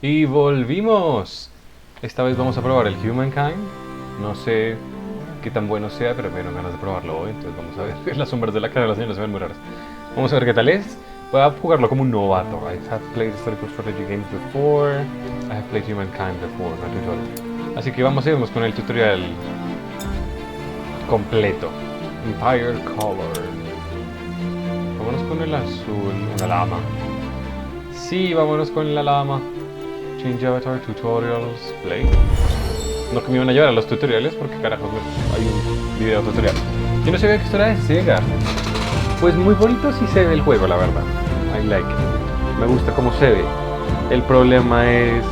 Y volvimos. Esta vez vamos a probar el Humankind. No sé qué tan bueno sea, pero me dieron ganas de probarlo hoy. Entonces vamos a ver. Las sombras de la cara de la señora se ven muy raras. Vamos a ver qué tal es. Voy a jugarlo como un novato. I have played historical strategy games before. I have played Humankind before, no tutorial. Así que vamos a irnos con el tutorial completo. Empire Color. Vámonos con el azul, una lama. Sí, vámonos con la lama. Change Avatar Tutorials Play. No que me iban a llevar a los tutoriales porque carajos hay un video tutorial. Yo no sabía que esto era de Sega. Pues muy bonito sí se ve el juego, la verdad. I like it. Me gusta cómo se ve. El problema es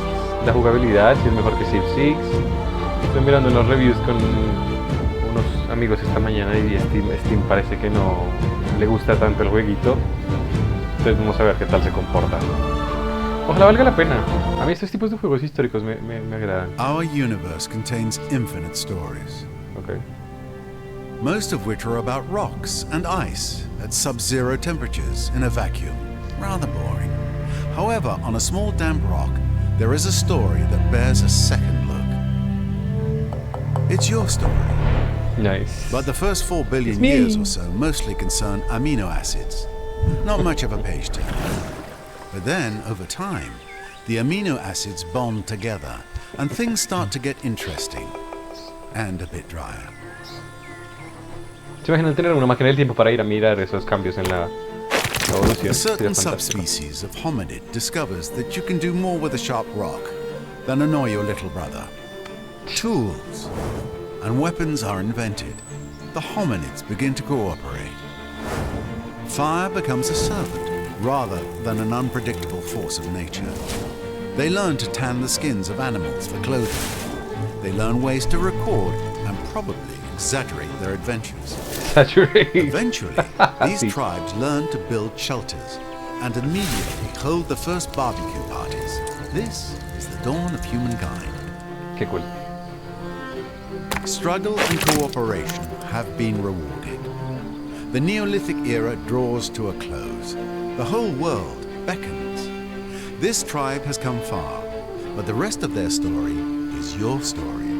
la jugabilidad, si es mejor que Civ 6. Estoy mirando los reviews con unos amigos esta mañana y Steam parece que no le gusta tanto el jueguito. Entonces vamos a ver qué tal se comporta. Ojalá valga la pena. A mí estos tipos de juegos históricos me agradan. Our universe contains infinite stories. Okay. Most of which are about rocks and ice at sub-zero temperatures in a vacuum. Rather boring. However, on a small damp rock, there is a story that bears a second look. It's your story. Nice. But the first 4 billion years or so mostly concern amino acids. Not much of a page turner. But then, over time, the amino acids bond together, and things start to get interesting. And a bit drier. ¿Se imaginan tener una máquina del tiempo para ir a mirar esos cambios en la evolución? A certain subspecies of hominid discovers that you can do more with a sharp rock than annoy your little brother. Tools and weapons are invented. The hominids begin to cooperate. Fire becomes a servant rather than an unpredictable force of nature. They learn to tan the skins of animals for clothing. They learn ways to record and probably exaggerate their adventures. Eventually, these tribes learn to build shelters and immediately hold the first barbecue parties. This is the dawn of humankind. Qué cool. Struggle and cooperation have been rewarded. The Neolithic era draws to a close. The whole world beckons. This tribe has come far, but the rest of their story is your story.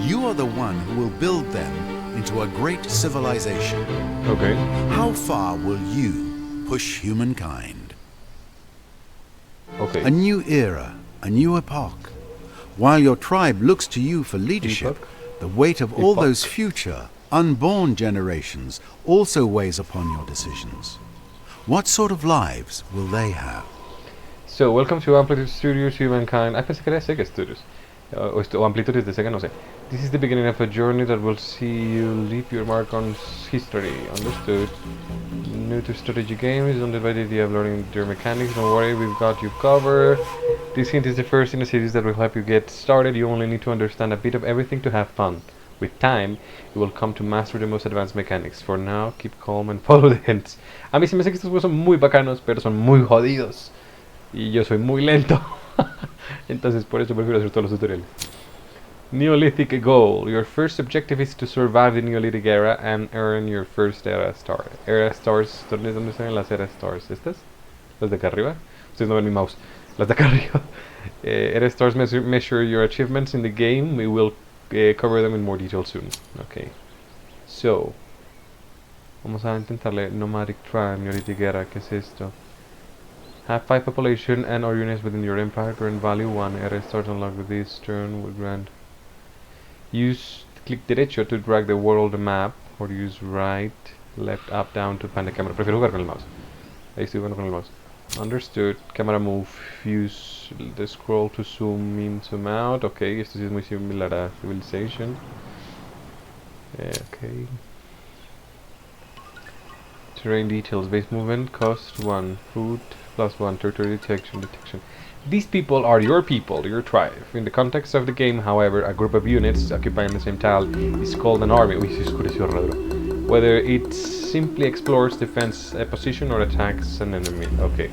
You are the one who will build them into a great civilization. Okay. How far will you push humankind? Okay. A new era, a new epoch. While your tribe looks to you for leadership, the weight of all those future, unborn generations also weighs upon your decisions. What sort of lives will they have? So, welcome to Amplitude Studios, Humankind. I pensé que era Sega Studios. O Amplitude es de Sega, no sé. This is the beginning of a journey that will see you leave your mark on history. Understood. New to strategy games, don't divide the idea of learning their mechanics. Don't worry, we've got you covered. This hint is the first in a series that will help you get started. You only need to understand a bit of everything to have fun. With time, you will come to master the most advanced mechanics. For now, keep calm and follow the hints. A mí se me hace que estos juegos son muy bacanos, pero son muy jodidos. Y yo soy muy lento. Entonces por eso prefiero hacer todos los tutoriales. Neolithic goal. Your first objective is to survive the Neolithic era and earn your first era star. Era stars. ¿Dónde están las era stars? ¿Estas? ¿Las de acá arriba? Ustedes no ven mi mouse. Las de acá arriba. Era stars measure your achievements in the game. We will cover them in more detail soon. Okay. So. Vamos a intentarle Nomadic Tribe, Neolithic era. ¿Qué es esto? Have 5 population and or units within your empire. Current value 1. Era stars unlocked with this turn would grant. Use click derecho to drag the world map, or use right, left, up, down to pan the camera. Prefiero jugar con el mouse. Ahí estoy jugando con el mouse. Understood. Camera move. Use the scroll to zoom in, zoom out. Okay, esto sí es muy similar a Civilization. Okay. Terrain details. Base movement. Cost 1. Food +1. Territory detection. These people are your people, your tribe. In the context of the game, however, a group of units occupying the same tile is called an army. Uy, se oscureció raro. Whether it simply explores, defends a position, or attacks an enemy. Okay.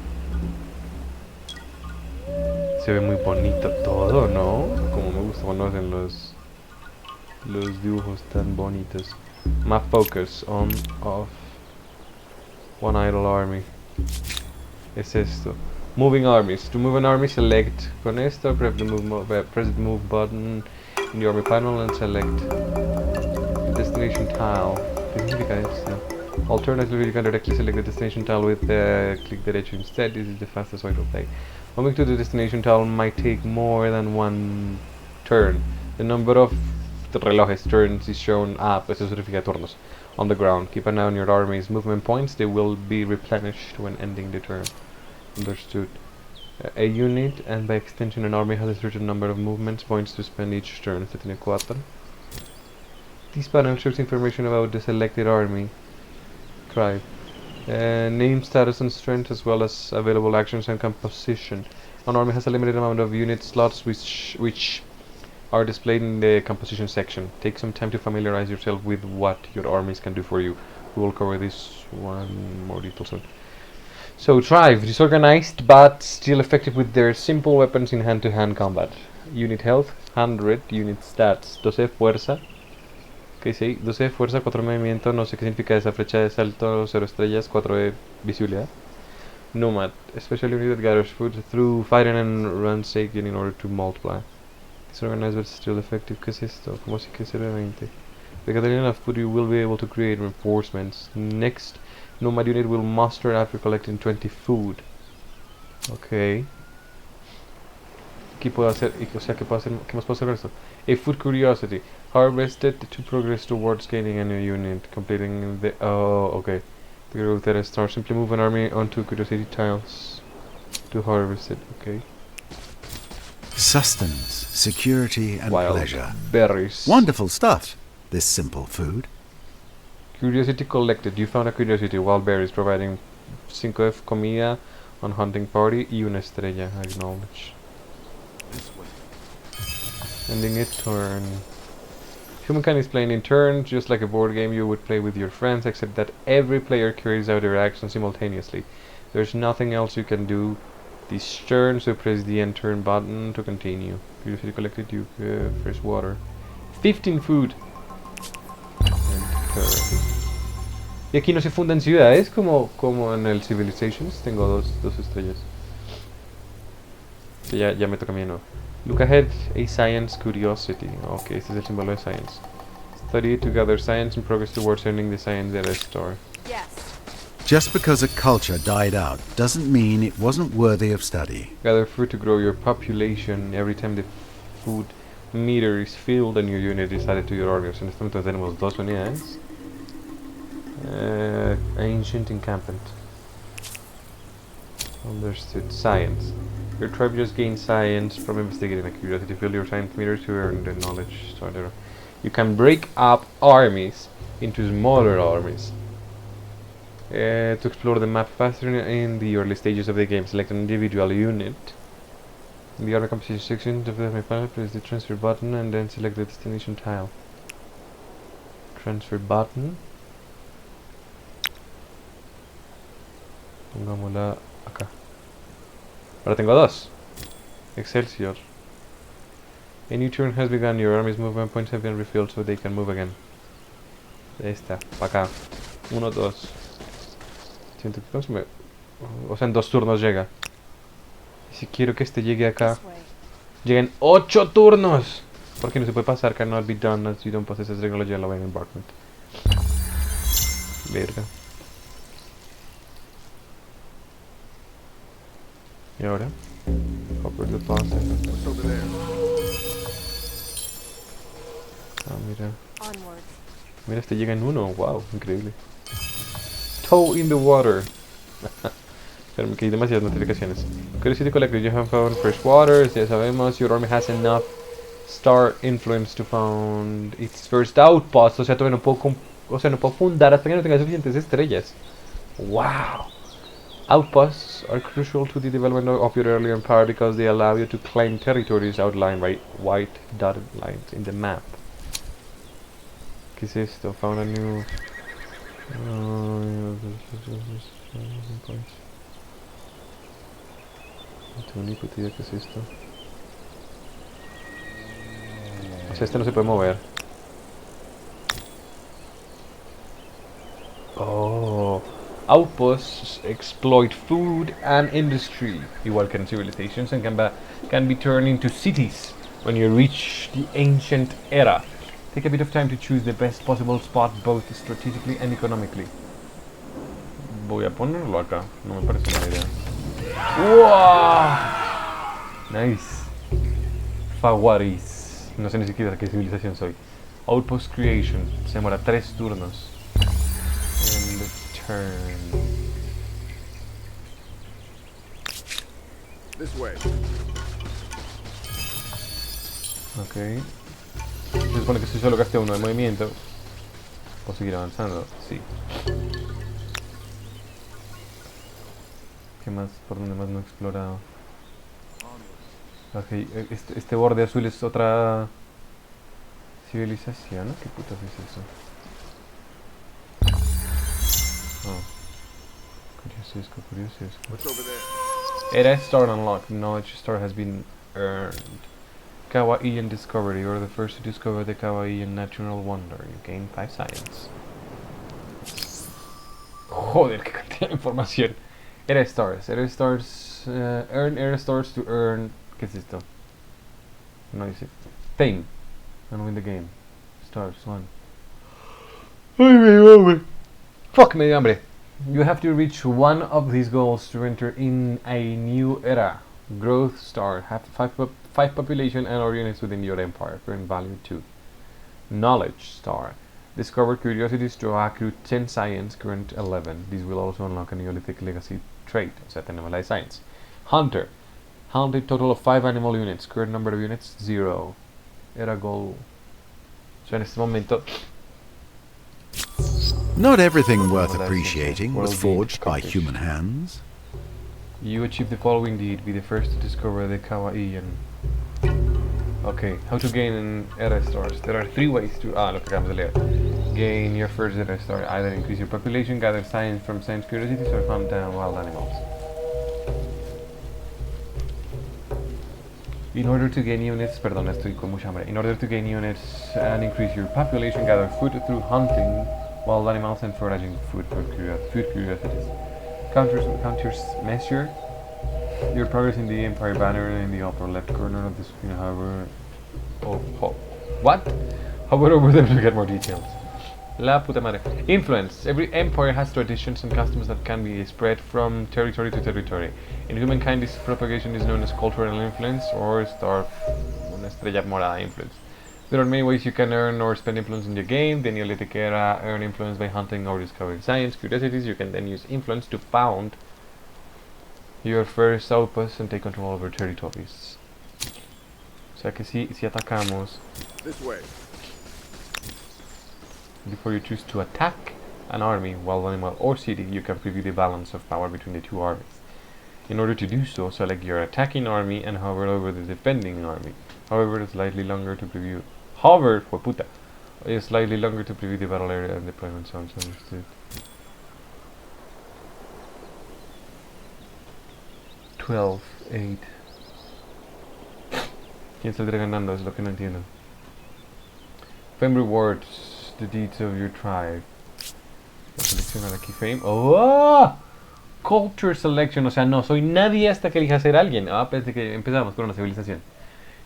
Se ve muy bonito todo, ¿no? Como me gusta cuando hacen los dibujos tan bonitos. Map focus on, off. One idle army. Es esto. Moving armies. To move an army, select con esto, press the move button in the army panel and select the destination tile. ¿Qué significa esto? Alternatively, you can directly select the destination tile with click derecho instead. This is the fastest way to play. Moving to the destination tile might take more than one turn. The number of the relojes turns is shown up, eso significa turnos, on the ground. Keep an eye on your army's movement points. They will be replenished when ending the turn. Understood. A unit, and by extension an army, has a certain number of movements points to spend each turn. Este tiene 4. This panel shows information about the selected army. Tribe. Name, status and strength, as well as available actions and composition. An army has a limited amount of unit slots which are displayed in the composition section. Take some time to familiarize yourself with what your armies can do for you. We will cover this one more detail soon. So, Tribe, disorganized but still effective with their simple weapons in hand-to-hand combat. Unit health, 100. Unit stats, 12 de fuerza. Ok, sí, 12 de fuerza, 4 de movimiento, no sé qué significa esa flecha de salto, 0 estrellas, 4 de visibilidad. Nomad, special unit that gathers food through fighting and ransaking in order to multiply. Disorganized but still effective, ¿qué es esto? ¿Cómo así que 0 de 20? By gathering enough food you will be able to create reinforcements. Next, Nomad unit will muster after collecting 20 food. Ok. ¿Qué puedo hacer? O sea, ¿qué más puedo hacer con esto? A food curiosity. Harvested to progress towards gaining a new unit. Completing the... Oh, okay. To go with that star. Simply move an army onto curiosity tiles to harvest it. Okay. Sustenance, security, and Wild pleasure. berries. Wonderful stuff, this simple food. Curiosity collected. You found a curiosity. Wild berries providing 5 comida on hunting party y una estrella. Acknowledge. Ending it turn. Humankind is playing in turn, just like a board game you would play with your friends, except that every player carries out their actions simultaneously. There's nothing else you can do this turn, so press the end turn button to continue. Curiosity collected, you fresh water. 15 food. Y aquí no se fundan ciudades como en el Civilizations. Tengo dos estrellas. Sí, ya me toca a mí de nuevo. Look ahead, a science curiosity. Ok, este es el símbolo de science. Study to gather science and progress towards earning the science data star. Yes. Just because a culture died out doesn't mean it wasn't worthy of study. Gather food to grow your population. Every time the food meter is filled, a new unit is added to your orders. En este momento tenemos 2 unidades. Ancient encampment. Understood. Science. Your tribe just gained science from investigating a curiosity. Fill your science meter to earn the knowledge. You can break up armies into smaller armies. To explore the map faster in the early stages of the game, select an individual unit. In the army composition section of the panel, press the transfer button and then select the destination tile. Transfer button. Pongámosla acá. Ahora tengo 2. Excelsior. A new turn has begun. Your army's movement points have been refilled so they can move again. Esta, para acá. 1, 2. Siento que no se me... O sea, en 2 turnos llega. Y si quiero que este llegue acá... Lleguen 8 turnos. Porque no se puede pasar. Cannot be done as you don't possess this technology allowing embarkment. Verga. ¿Y ahora? Copper deposit. What's over there? Ah, mira. Onward. Mira, este llega en 1. Wow, increíble. Toe in the water. Pero que hay demasiadas notificaciones. Curiosity collected. You have found fresh waters. Ya sabemos. Your army has enough star influence to found its first outpost. O sea, todavía no puedo no puedo fundar hasta que no tenga suficientes estrellas. Wow. Outposts are crucial to the development of your early empire because they allow you to claim territories outlined by white dotted lines in the map. ¿Qué es esto? Found a new... no tengo ni puta idea qué es esto. O sea, este no se puede mover. Oh, Outposts exploit food and industry, igual que en civilizations, and can be turned into cities when you reach the ancient era. Take a bit of time to choose the best possible spot, both strategically and economically. Voy a ponerlo acá, no me parece mala idea. ¡Wow! Nice. Fawaris. No sé ni siquiera qué civilización soy. Outpost creation. Se demora 3 turnos. End turn. This way. Ok. Se supone que si solo gasté uno de movimiento, puedo seguir avanzando. Sí. ¿Qué más? ¿Por dónde más no he explorado? Ok, este borde azul es otra civilización. ¿Qué putas es eso? Oh. Curiosesco, curiosesco. What's over there? Era Star unlocked. Knowledge Star has been earned. Kawaiian Discovery. You're the first to discover the Kawaiian Natural Wonder. You gain 5 science. Joder, qué cantidad de información. Era Stars. Era Stars. Earn Era Stars to earn. ¿Qué es esto? No dice. Fame. And win the game. Stars 1. Ay, me dio hambre. Fuck, me dio hambre. You have to reach one of these goals to enter in a new era. Growth Star. Have 5 population and all units within your empire. Current value 2. Knowledge Star. Discover curiosities to accrue 10 science, current 11. These will also unlock a Neolithic legacy trait. O sea, tenemos la de science. Hunter. Hunt a total of 5 animal units. Current number of units 0. Era goal. So en este momento. Not everything worth appreciating was forged by human hands. You achieve the following deed. Be the first to discover the Kawaiian. Okay, how to gain an Era Stars. There are 3 ways to... lo que acabamos de leer. Gain your first Era Star. Either increase your population, gather science from science curiosities, or hunt down wild animals. In order to gain units... Perdón, estoy con mucha hambre. In order to gain units and increase your population, gather food through hunting wild animals and foraging food curiosities. Counters measure your progress in the Empire banner in the upper left corner of the screen. However, what? Hover over them to get more details. La puta madre. Influence. Every empire has traditions and customs that can be spread from territory to territory. In Humankind, this propagation is known as cultural influence or star, una estrella morada influence. There are many ways you can earn or spend influence in the game. The Neolithic era earn influence by hunting or discovering science curiosities. You can then use influence to found your first outpost and take control over territories. O sea que si atacamos, This way. before you choose to attack an army, wild animal or city, you can preview the balance of power between the 2 armies. In order to do so, select your attacking army and hover over the defending army. However, it's slightly longer to preview. It's slightly longer to preview the battle area and deployment zones. Understood. 12, 8. ¿Quién saldrá ganando? Es lo que no entiendo. Fame rewards the deeds of your tribe. Voy a seleccionar aquí Fame. ¡Oh! Culture selection. O sea, no soy nadie hasta que elija ser alguien. Desde que empezamos con una civilización.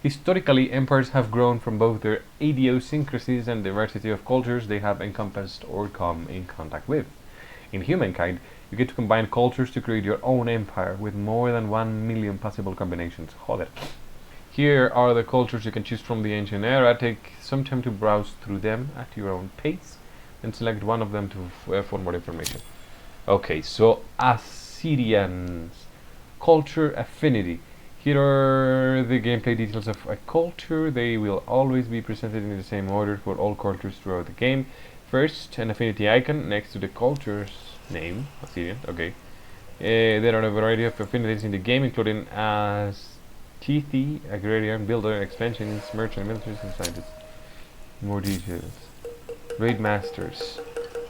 Historically, empires have grown from both their idiosyncrasies and diversity of cultures they have encompassed or come in contact with. In Humankind, you get to combine cultures to create your own empire with more than 1 million possible combinations. Joder. Here are the cultures you can choose from the ancient era. Take some time to browse through them at your own pace and select one of them for more information. Okay, so Assyrians. Culture affinity. Here are the gameplay details of a culture. They will always be presented in the same order for all cultures throughout the game. First, an affinity icon next to the culture's name, Assyrian, okay. There are a variety of affinities in the game, including Chithi, Agrarian, Builder, Expansions, Merchant, Military, and Scientists. More details. Raid Masters.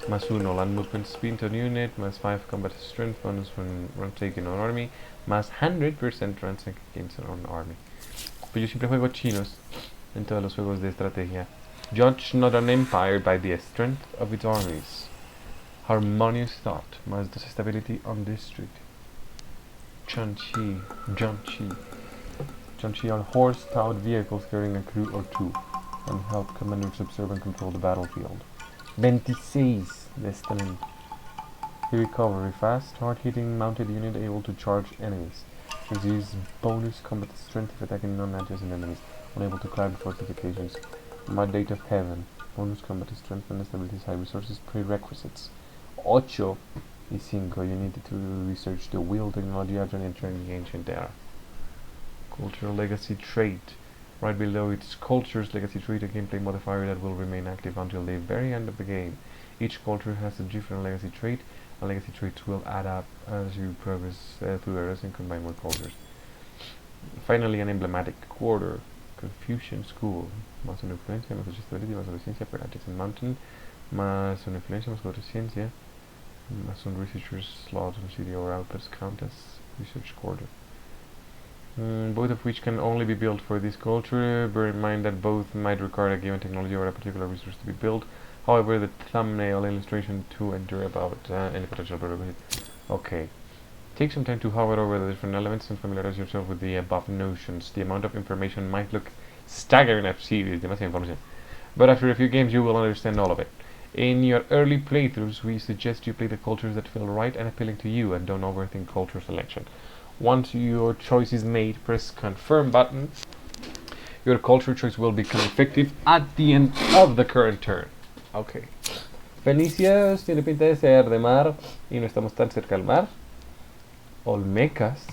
+1 land movement speed on unit, +5 combat strength bonus when taking on army, +100% rank against an army. Pues yo siempre juego chinos en todos los juegos de estrategia. Judge not an empire by the strength of its armies. Harmonious thought must the stability on district. John Chi on horse-powered vehicles carrying a crew or two, and help commanders observe and control the battlefield. 26 Destalin. Recovery fast, hard-hitting mounted unit able to charge enemies. Receives bonus combat strength if attacking non-adjacent enemies. Unable to climb fortifications. Mandate of Heaven. Bonus combat strength and stability high resources prerequisites. 8 y 5. You need to research the wheel technology after entering the ancient era. Cultural legacy trait. Right below its culture's legacy trait, a gameplay modifier that will remain active until the very end of the game. Each culture has a different legacy trait, and legacy traits will add up as you progress through eras and combine more cultures. Finally, an emblematic quarter. Confucian School. Más una influencia, más accesibility, más una ciencia, per Adjacent Mountain. Más una influencia, más otra ciencia. Más un researcher's slot in city or outpost count as research quarter. Both of which can only be built for this culture. Bear in mind that both might require a given technology or a particular resource to be built. However, the thumbnail illustration to enter about any potential benefit. Okay. Take some time to hover over the different elements and familiarize yourself with the above notions. The amount of information might look staggering at series, demasiada información. But after a few games you will understand all of it. In your early playthroughs, we suggest you play the cultures that feel right and appealing to you, and don't overthink culture selection. Once your choice is made, press confirm button. Your culture choice will become effective at the end of the current turn. Okay. Fenicios tiene pinta de ser de mar y no estamos tan cerca del mar. Olmecas.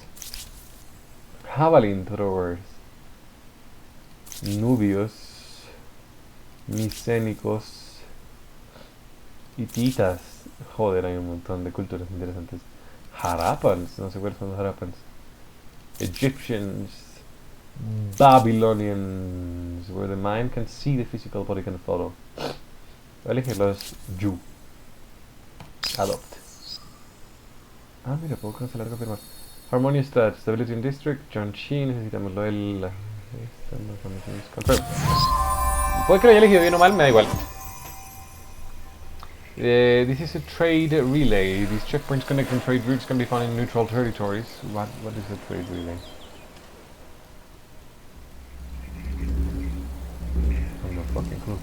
Javelin throwers. Nubios. Micénicos. Hititas. Joder, hay un montón de culturas interesantes. Harappans, no sé cuáles son los Harappans. Egyptians. Babylonians, where the mind can see, the physical body can follow. Voy a elegir los Yu. Adopt. Ah, mira, puedo cancelar confirmar. Harmonious Stats, Stability in District, John Chi, necesitamos lo del... Confirm. Puede que lo haya elegido bien o mal, me da igual. This is a trade relay. These checkpoints connecting trade routes can be found in neutral territories. What is a trade relay? I have no fucking clue.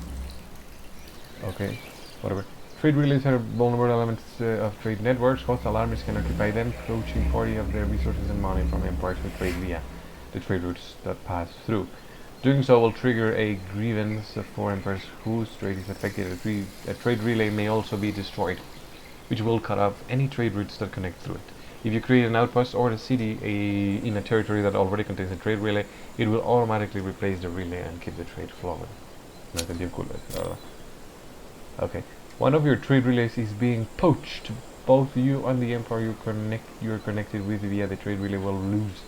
Okay, whatever. Trade relays are vulnerable elements of trade networks. Hostile armies can occupy them, poaching party of their resources and money from empires who trade via the trade routes that pass through. Doing so will trigger a grievance for empires whose trade is affected. A trade relay may also be destroyed, which will cut off any trade routes that connect through it. If you create an outpost or a city in a territory that already contains a trade relay, it will automatically replace the relay and keep the trade flowing. Okay. One of your trade relays is being poached. Both you and the empire you're connected with via the trade relay will lose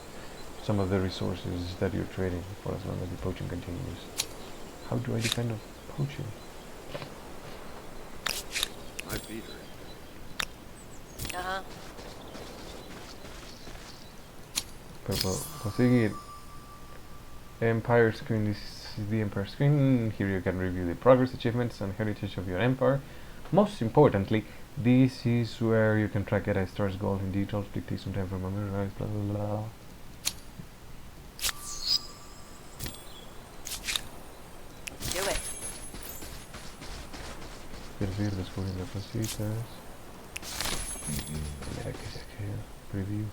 some of the resources that you're trading for as long as the poaching continues. How do I defend of poaching? I beat her. Pero conseguir Empire screen. This is the Empire screen. Here you can review the progress, achievements, and heritage of your empire. Most importantly, this is where you can track Jedi Stars gold in detail. Please take some time for memorize. Blah blah blah. Do it. Servir descubriendo cositas. Mira que se queda. Preview.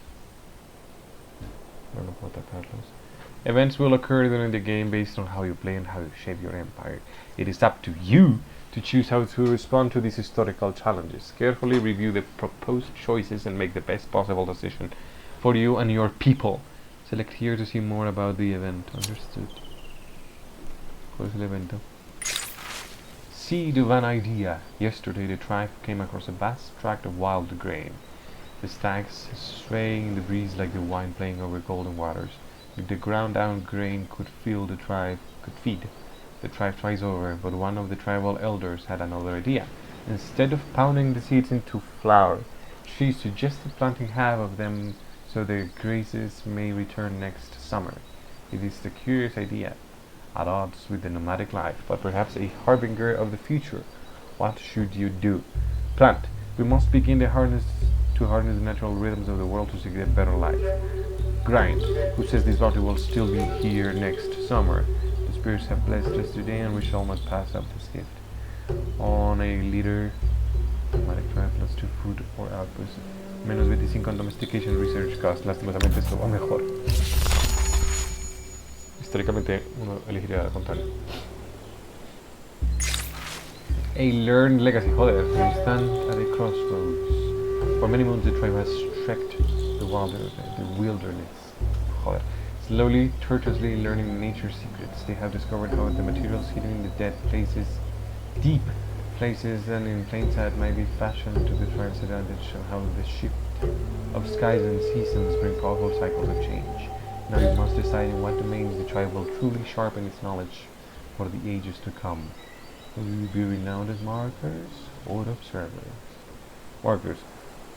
No puedo atacarlos. Events will occur during the game based on how you play and how you shape your empire. It is up to you to choose how to respond to these historical challenges. Carefully review the proposed choices and make the best possible decision for you and your people. Select here to see more about the event. Understood. ¿Cuál es el evento? Seed of an idea. Yesterday the tribe came across a vast tract of wild grain. The stacks swaying in the breeze like the wine playing over golden waters. If the ground down grain could feed the tribe twice over, but one of the tribal elders had another idea. Instead of pounding the seeds into flour, she suggested planting half of them so their graces may return next summer. It is a curious idea, at odds with the nomadic life, but perhaps a harbinger of the future. What should you do? Plant. We must begin to harness the natural rhythms of the world to seek a better life. Grind, who says this lottery will still be here next summer. The spirits have blessed us today and we shall not pass up this gift. On a leader, automatic drive plus 2 food or outpost. Menos 25 on domestication research cost. Lastimosamente esto va mejor. Históricamente uno elegiría al contrario. A learned legacy. Joder, we stand at a crossroads. For many moons the tribe has trekked the wilderness. Joder. Slowly, tortuously learning nature's secrets. They have discovered how the materials hidden in the deep places and in plain sight might be fashioned to the tribe's advantage, and how the shift of skies and seasons bring powerful cycles of change. Now you must decide in what domains the tribe will truly sharpen its knowledge for the ages to come. Will you be renowned as markers or observers? Markers.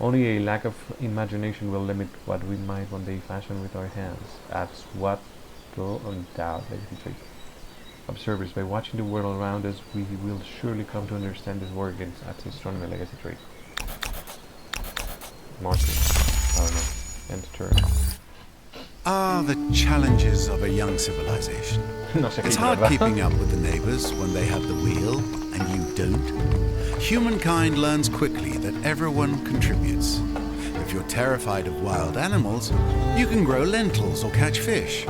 Only a lack of imagination will limit what we might one day fashion with our hands. Adds what go on doubt legacy trait. Observers. By watching the world around us, we will surely come to understand its workings. Adds astronomy legacy trait. Markers. I don't know. End turn. The challenges of a young civilization. No sé It's qué hard mierda. keeping up with the neighbors when they have the wheel and you don't. Humankind learns quickly that everyone contributes. If you're terrified of wild animals, you can grow lentils or catch fish.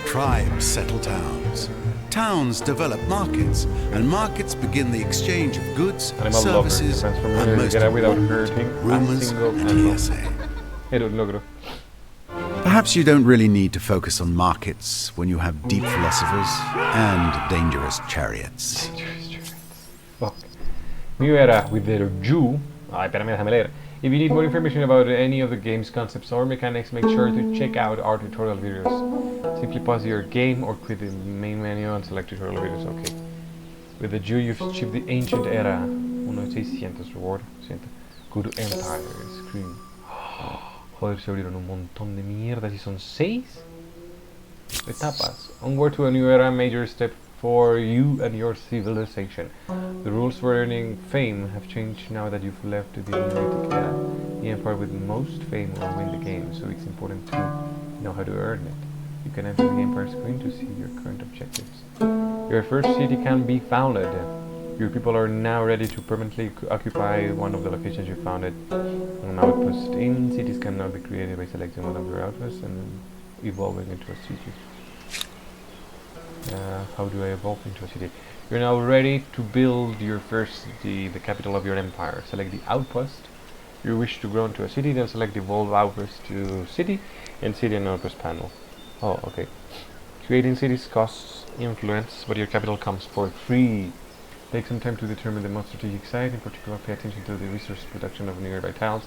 Tribes settle towns. Towns develop markets, and markets begin the exchange of goods, Animal lover. services, Transform and most get out without important, hurting a rumors single and animal. hearsay. Era un logro. Perhaps you don't really need to focus on markets when you have deep philosophers and dangerous chariots. Fuck. New era with the Jew. Ay, espérame, déjame leer. If you need more information about any of the game's concepts or mechanics, make sure to check out our tutorial videos. Simply pause your game or quit the main menu and select tutorial videos. Okay. With the Jew, you've achieved the ancient era. 1.600 reward. Good Empire. Screen. Joder, se abrieron un montón de mierdas y son 6 etapas. Onward to a new era, major step for you and your civilization. The rules for earning fame have changed now that you've left the Neolithic era. The empire with most fame will win the game, so it's important to know how to earn it. You can enter the empire screen to see your current objectives. Your first city can be founded. Your people are now ready to permanently occupy one of the locations you founded. An outpost in cities can now be created by selecting one of your outposts and evolving into a city. How do I evolve into a city? You're now ready to build your first city, the capital of your empire. Select the outpost you wish to grow into a city, then select evolve outpost to city and city and outpost panel. Oh, okay. Creating cities costs influence, but your capital comes for free. Take some time to determine the most strategic site. In particular, pay attention to the resource production of nearby tiles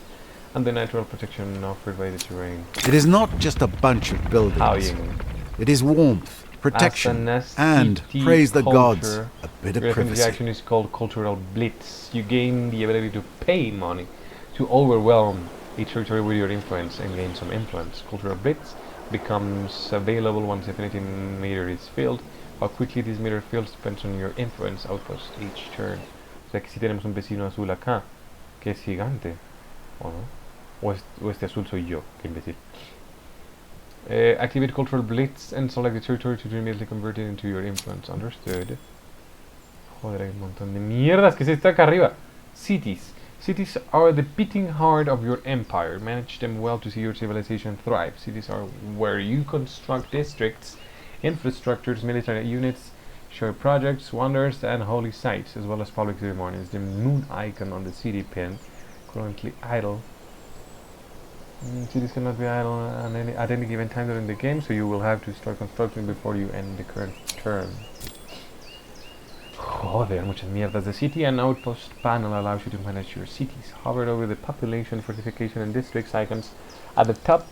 and the natural protection offered by the terrain. It is not just a bunch of buildings. Housing. It is warmth, protection, and, praise the gods, a bit of Your privacy. action is called cultural blitz. You gain the ability to pay money to overwhelm a territory with your influence and gain some influence. Cultural blitz becomes available once the affinity meter is filled. How quickly this meter fills depends on your influence outpost each turn. O sea que si tenemos un vecino azul acá, que es gigante, ¿o no? O este azul soy yo, que imbécil. Activate Cultural Blitz and select the territory to immediately convert it into your influence. Understood. Joder, hay un montón de mierdas que se está acá arriba. Cities. Cities are the beating heart of your empire. Manage them well to see your civilization thrive. Cities are where you construct districts, infrastructures, military units, share projects, wonders, and holy sites, as well as public ceremonies. The moon icon on the city pin, currently idle. Cities cannot be idle at any given time during the game, so you will have to start constructing before you end the current turn. Joder, muchas mierdas. The city and outpost panel allows you to manage your cities. Hover over the population, fortification, and districts icons at the top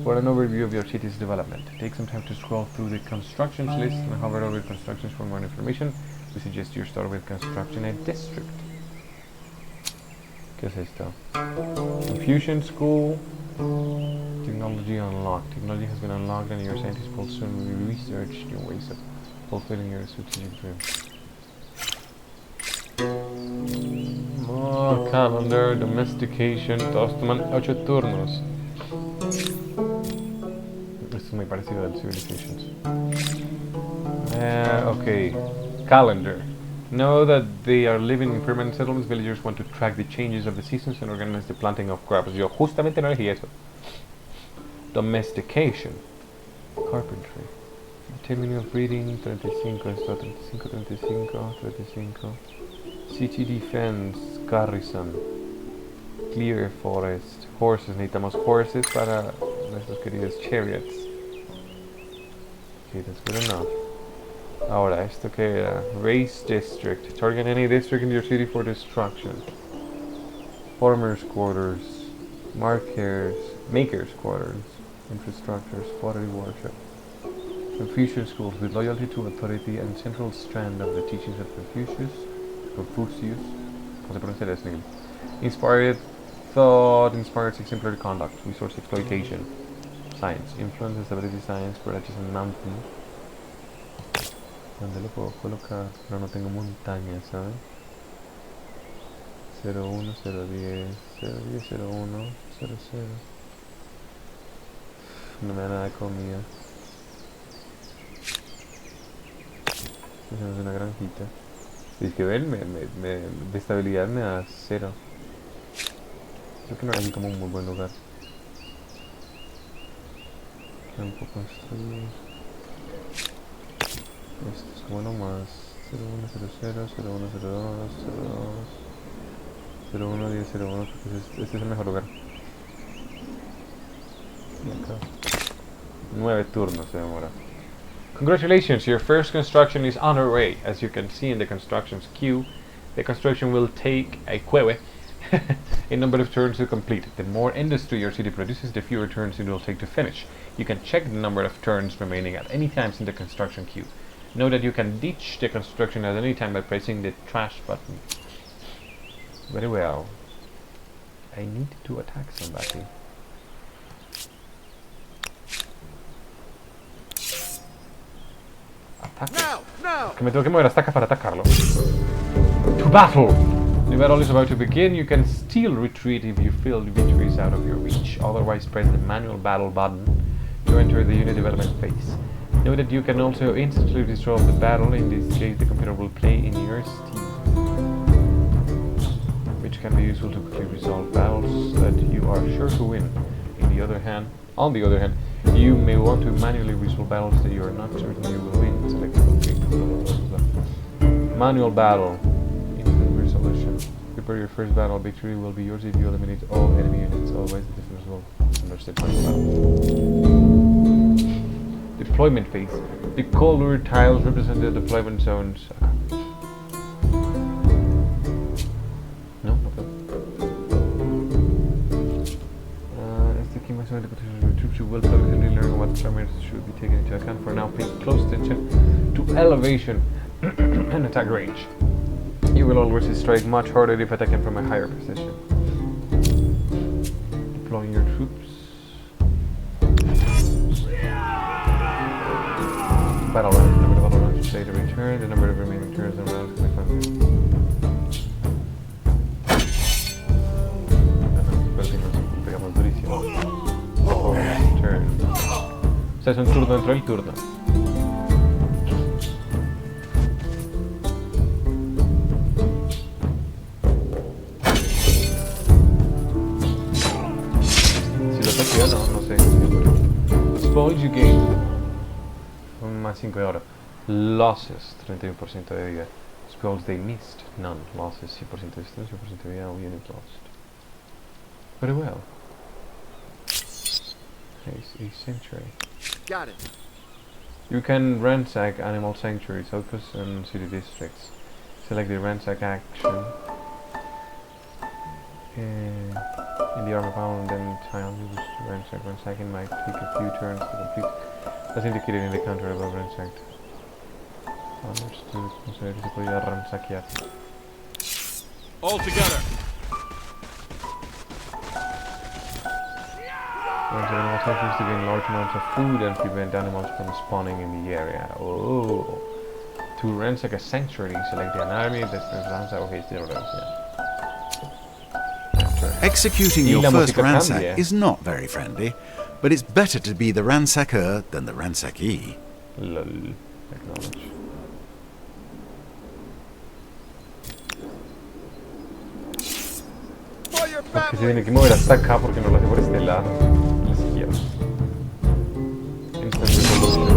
for an overview of your city's development. Take some time to scroll through the constructions list and hover over constructions for more information. We suggest you start with construction a district. ¿Qué es esto? Infusion School. Technology unlocked. Technology has been unlocked and your scientists will soon research new ways of fulfilling your strategic dream. More calendar, domestication, todos toman 8 turnos. Esto es muy parecido al Civilizations. Okay. Calendar. Know that they are living in permanent settlements. Villagers want to track the changes of the seasons and organize the planting of crops. Yo justamente no elegí eso. Domestication. Carpentry. Terminal of breeding, 35, esto, 35, 35, 35. City defense, garrison. Clear forest. Horses, necesitamos horses para nuestros queridos chariots. Okay, that's good enough. Ahora, esto que era, race district. Target any district in your city for destruction. Farmers quarters. Makers quarters. Infrastructures, pottery workshop. Confucian schools with loyalty to authority and central strand of the teachings of Confucius. ¿Cómo se pronuncia eso en inglés? Inspired thought, inspired exemplary conduct, resource exploitation, science, influence, stability, science, courageous and mountain. ¿Dónde lo puedo colocar? Pero no tengo montañas, ¿sabes? 01, 010, 010, 01, 00. No me da nada de comida. Hacemos una granjita. Y es que ven, de estabilidad me da 0. Creo que no era así como un muy buen lugar. Campo construir. Esto es bueno más. 0100, 0102, 02, 0110, 01. Este es el mejor lugar. Y acá. 9 turnos se demora. Congratulations, your first construction is on our way. As you can see in the constructions queue, the construction will take a a number of turns to complete. The more industry your city produces, the fewer turns it will take to finish. You can check the number of turns remaining at any times in the construction queue. Know that you can ditch the construction at any time by pressing the trash button. Very well. I need to attack somebody. Que me tengo que mover hasta acá para atacarlo. To battle! The battle is about to begin. You can still retreat if you feel the victory is out of your reach. Otherwise, press the manual battle button to enter the unit development phase. Know that you can also instantly dissolve the battle. In this case, the computer will play in your stead, which can be useful to quickly resolve battles that you are sure to win. On the other hand, you may want to manually resolve battles that you are not certain you will win. Select manual battle. Instant resolution. Prepare your first battle. Victory will be yours if you eliminate all enemy units. Otherwise, the defense will understand battle. Deployment phase. The colored tiles represent the deployment zones. No? Okay. As the key measure the potential of your troops, you will probably learn what parameters should be taken into account. For now, pay close attention to elevation and attack range. You will always strike much harder if attacking from a higher position. Deploying your troops. Battle rounds. The number of battle rounds say to return. The number of remaining turns and rounds can be found. Pegamos durísimo. Turn. O sea, es un turno dentro del turno. No sé. Spoils you gain. Más 5 de oro. Losses, 31% de vida. Spoils they missed. None. Losses, 100% de distancia, 100% de vida, unit lost. Very well. Place a sanctuary. Got it. You can ransack animal sanctuaries, outposts, and city districts. Select the ransack action. In the armor panel and then tile, use ransacking might take a few turns to complete, as indicated in the counter above ransacked. Understood. Consider se podía ransaquear. All together. Ransack animal sanctuaries to gain large amounts of food and prevent animals from spawning in the area. Oh. To ransack a sanctuary, select an army, distance ransack. Okay, still ransack. Executing Y your la first música ransack cambia. is not very friendly, but it's better to be the ransacker than the ransackee. Lol. Acknowledge. For your Porque se tiene family! que mover hasta acá porque no lo hace por este lado. A la izquierda. Instant resolution.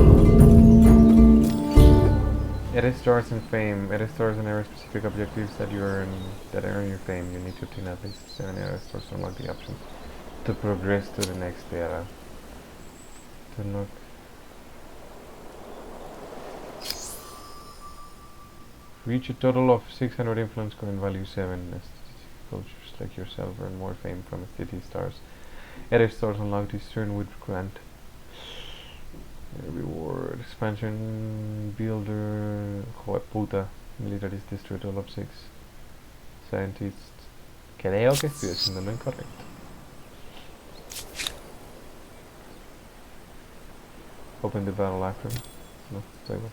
Edit stars and fame. Edit stars and area specific objectives that earn your fame. You need to obtain at least 7 edit stars to unlock the option to progress to the next era. To unlock. Reach a total of 600 influence coin value 7. Cultures like yourself earn more fame from city stars. Edit stars unlocked this turn would grant reward expansion builder. Joder puta. Militaries destroy total of 6. Scientists. Creo que estoy haciendo lo incorrecto. Open the battle after. No, está igual.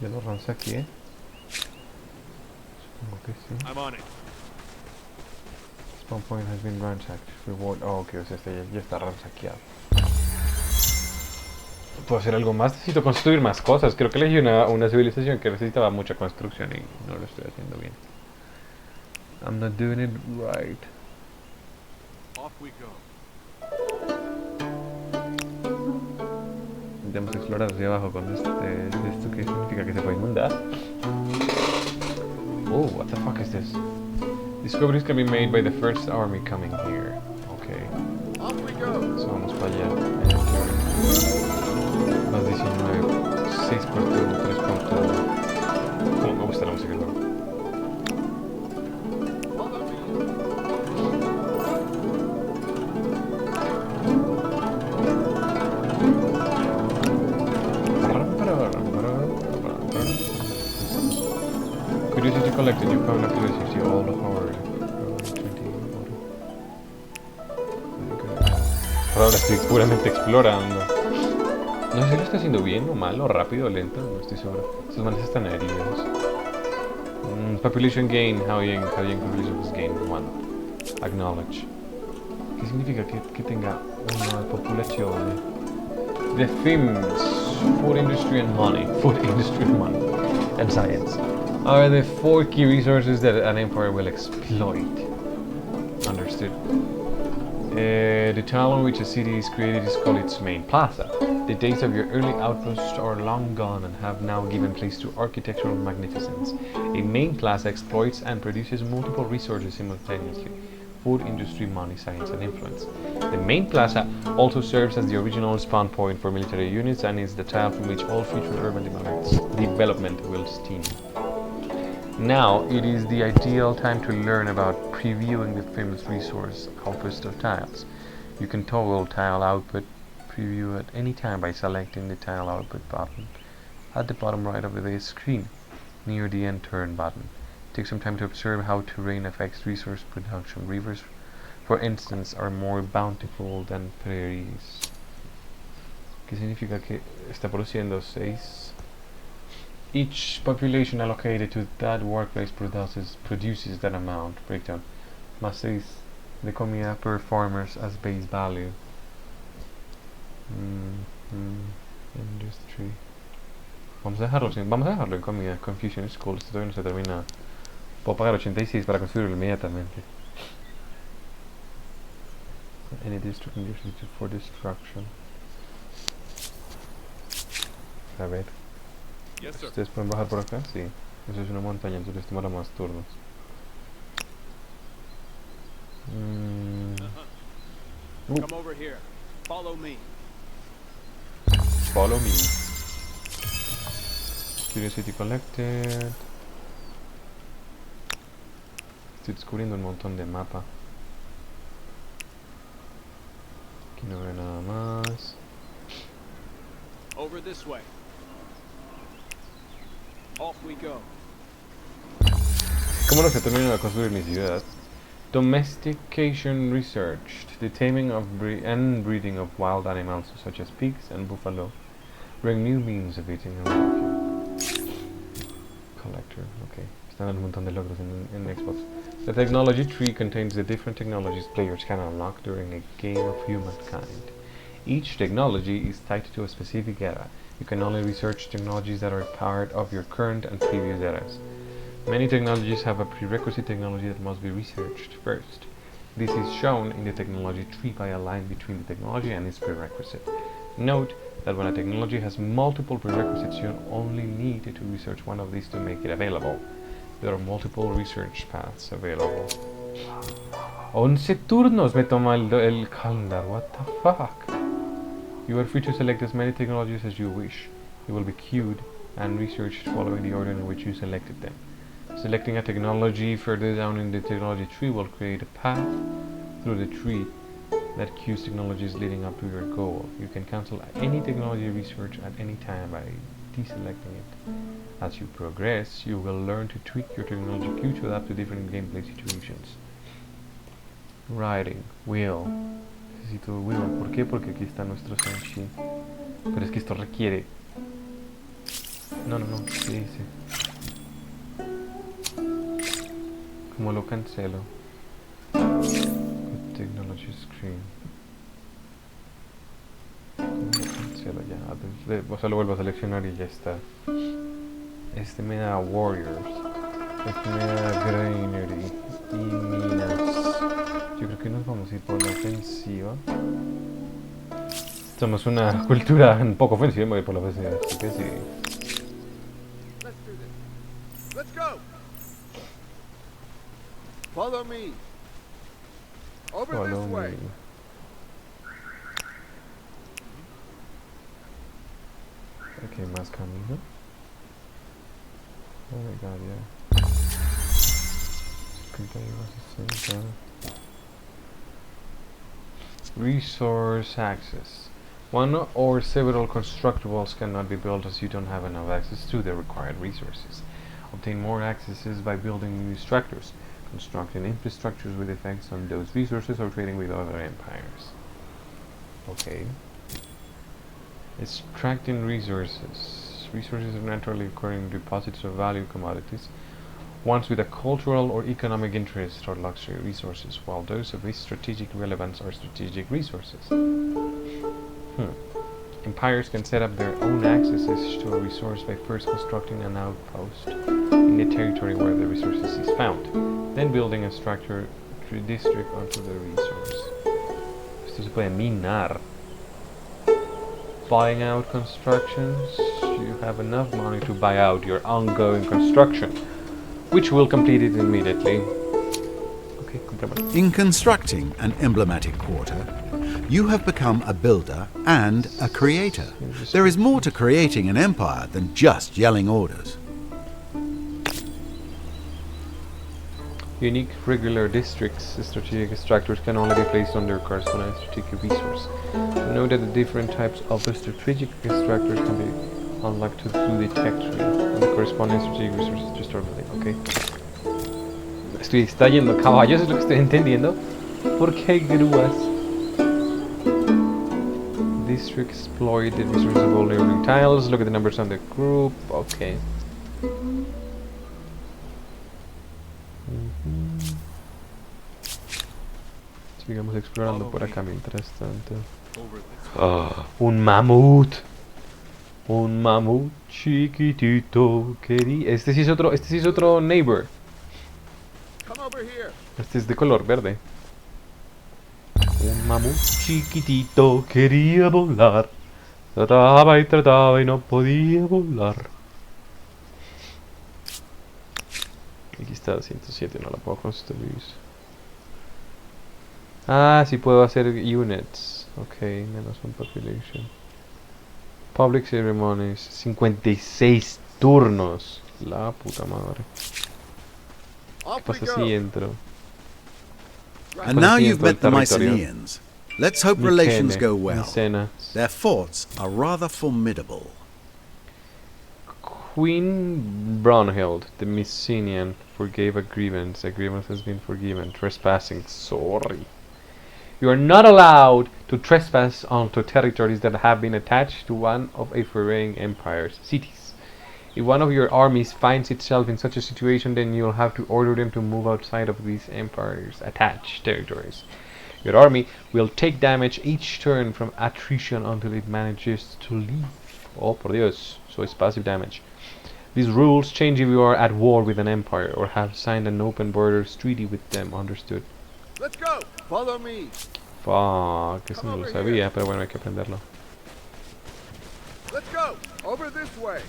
Ya lo ransaqueé. Supongo que sí. I'm on it. Spawn point has been ransacked. Reward. Oh, ok, o sea, este ya está ransaqueado. ¿Puedo hacer algo más? Necesito construir más cosas. Creo que elegí una civilización que necesitaba mucha construcción y no lo estoy haciendo bien. I'm not doing it right. Off we go. Intentamos explorar hacia abajo con esto que significa que se puede inundar. Oh, what the fuck is this? Discoveries can be made by the first army coming here. Okay. Off we go. So vamos para allá. Más 19. 6 por turno, 3 por turno. Como me gusta la música del juego. Follow me. Curiosity collected. You found a curiosity. All the horde. Ahora estoy puramente explorando. No sé si lo está haciendo bien o mal, o rápido o lento, no estoy seguro. Estos manes están heridos. Population gain. How young population was gained? 1. Acknowledge. ¿Qué significa que tenga una populación? The themes, food industry and money. Food industry and money. And science are the 4 key resources that an empire will exploit. Understood. The town on which a city is created is called its main plaza. The days of your early outposts are long gone and have now given place to architectural magnificence. A main plaza exploits and produces multiple resources simultaneously: food, industry, money, science, and influence. The main plaza also serves as the original spawn point for military units and is the tile from which all future urban development will stem. Now it is the ideal time to learn about previewing the famous resource output of tiles. You can toggle tile output preview at any time by selecting the tile output button at the bottom right of the screen near the end turn button. Take some time to observe how terrain affects resource production. Rivers, for instance, are more bountiful than prairies. ¿Qué significa que está produciendo 6? Each population allocated to that workplace produces that amount. Breakdown. Más 6 de comida per farmers as base value. Industry. Vamos a dejarlo en comida. Confusion is cool. Esto todavía no se termina. Puedo pagar 86 para construirlo inmediatamente. Any district industry for destruction. A ver. Yes, sir. ¿Ustedes pueden bajar por acá? Sí. Eso es una montaña, entonces tomará más turnos. Come over here. Follow me. Follow me. Curiosity collected. Estoy descubriendo un montón de mapa. Aquí no veo nada más. Over this way. Off we go. ¿Cómo no se termina de construir mi ciudad? Domestication researched. The taming of and breeding of wild animals such as pigs and buffalo bring new means of eating and walking. Collector, okay. Están un montón de logros en Xbox. The technology tree contains the different technologies players can unlock during a game of Humankind. Each technology is tied to a specific era. You can only research technologies that are part of your current and previous eras. Many technologies have a prerequisite technology that must be researched first. This is shown in the technology tree by a line between the technology and its prerequisite. Note that when a technology has multiple prerequisites, you only need to research one of these to make it available. There are multiple research paths available. 11 turnos me toma el calendar, what the fuck? You are free to select as many technologies as you wish. You will be queued and researched following the order in which you selected them. Selecting a technology further down in the technology tree will create a path through the tree that queues technologies leading up to your goal. You can cancel any technology research at any time by deselecting it. As you progress, you will learn to tweak your technology queue to adapt to different gameplay situations. Writing, wheel. Necesito wheel. ¿Por qué? Porque aquí está nuestro Senshi. Pero es que esto requiere... No, ¿qué dice? ¿Cómo lo cancelo? Technology screen. ¿Cómo lo cancelo ya? O sea, lo vuelvo a seleccionar y ya está. Este me da Warriors. Este me da Granary y Minas. Yo creo que nos vamos a ir por la ofensiva. Somos una cultura un poco ofensiva, me voy por la ofensiva. Así que sí. Let's do this. Let's go. Follow me. Over Follow this way. me. Aquí hay más camino. Oh my god, yeah. 60. Resource access. One or several constructibles cannot be built as you don't have enough access to the required resources. Obtain more accesses by building new structures, constructing infrastructures with effects on those resources, or trading with other empires. Okay. Extracting resources. Resources are naturally occurring deposits of value commodities. Ones with a cultural or economic interest are luxury resources, while those of strategic relevance are strategic resources. Empires can set up their own accesses to a resource by first constructing an outpost in the territory where the resources is found, then building a structure district onto the resource. Esto se puede minar. Buying out constructions. You have enough money to buy out your ongoing construction, which will complete it immediately. Okay, compramos. In constructing an emblematic quarter, you have become a builder and a creator. There is more to creating an empire than just yelling orders. Unique regular districts, strategic structures can only be placed on their corresponding strategic resource. Note that the different types of the strategic structures can be unlocked through the tech tree and the corresponding strategic resources to start building. Okay. Estoy extrayendo caballos, es lo que estoy entendiendo. ¿Por qué grúas? District exploit the resources of all neighboring tiles. Look at the numbers on the group. Okay. Sigamos explorando por acá mientras tanto. Un mamut. Un mamut chiquitito. Este sí es otro neighbor. Come over here. Este es de color verde. Un mamut chiquitito quería volar. Trataba y no podía volar. Aquí está 107, no la puedo construir. Ah, sí puedo hacer units. Ok, menos un population. Public ceremonies. 56 turnos. La puta madre. ¿Qué pasa si entro? And now you've met the Mycenaeans. Let's hope relations go well. Micenas. Their forts are rather formidable. Queen Brunhild, the Mycenaean, forgave a grievance. A grievance has been forgiven. Trespassing. Sorry. You are not allowed to trespass onto territories that have been attached to one of a foreign empire's cities. If one of your armies finds itself in such a situation, then you'll have to order them to move outside of these empire's attached territories. Your army will take damage each turn from attrition until it manages to leave. Oh, por Dios. So it's passive damage. These rules change if you are at war with an empire or have signed an open borders treaty with them. Understood. Let's go. Follow me. Fuck, eso no lo sabía, pero bueno, hay que aprenderlo. Let's go. Over this way.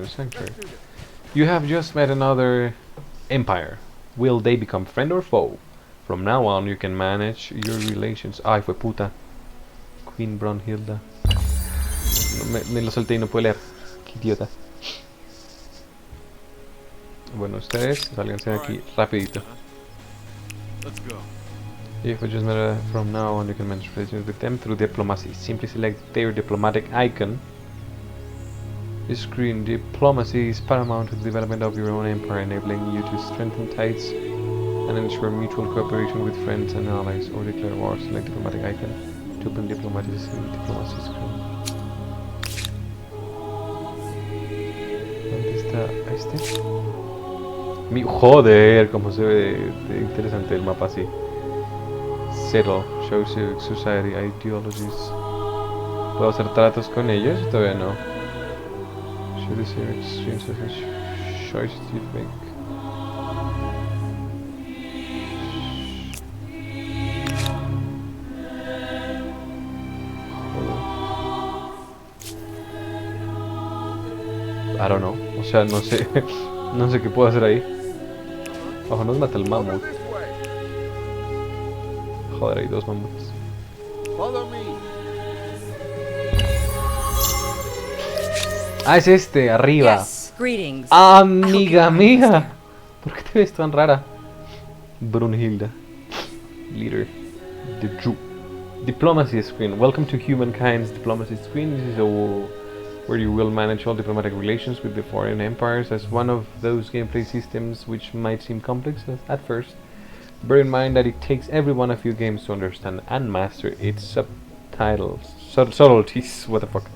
Sanctuary. Let's do this. You have just met another empire. Will they become friend or foe? From now on, you can manage your relations. Ay, fue puta. Queen Brunhilda. Me lo solté y no puedo leer. Qué idiota. Bueno, ustedes sálganse de aquí rapidito. Let's go. If it just matter from now on, you can manage relations with them through diplomacy. Simply select their diplomatic icon. This screen, diplomacy is paramount to the development of your own empire, enabling you to strengthen ties and ensure mutual cooperation with friends and allies, or declare war. Select diplomatic icon to open diplomacy screen. ¿Dónde está este? Joder, cómo se ve de interesante el mapa así. Settle, show civic society ideologies. ¿Puedo hacer tratos con ellos? Todavía no. Show the civic exchange of choices you make. I don't know. O sea, no sé. No sé qué puedo hacer ahí. Ojo, nos mata el Over mamut. this way. Joder, hay dos mamuts. Follow me. Ah, es este, arriba. Yes, greetings. Amiga mía. ¿Por qué te ves tan rara? Brunhilda. Leader. Diplomacy screen. Welcome to Humankind's diplomacy screen. This is where you will manage all diplomatic relations with the foreign empires as one of those gameplay systems which might seem complex at first. Bear in mind that it takes every one of your games to understand and master its subtleties. What the fuck?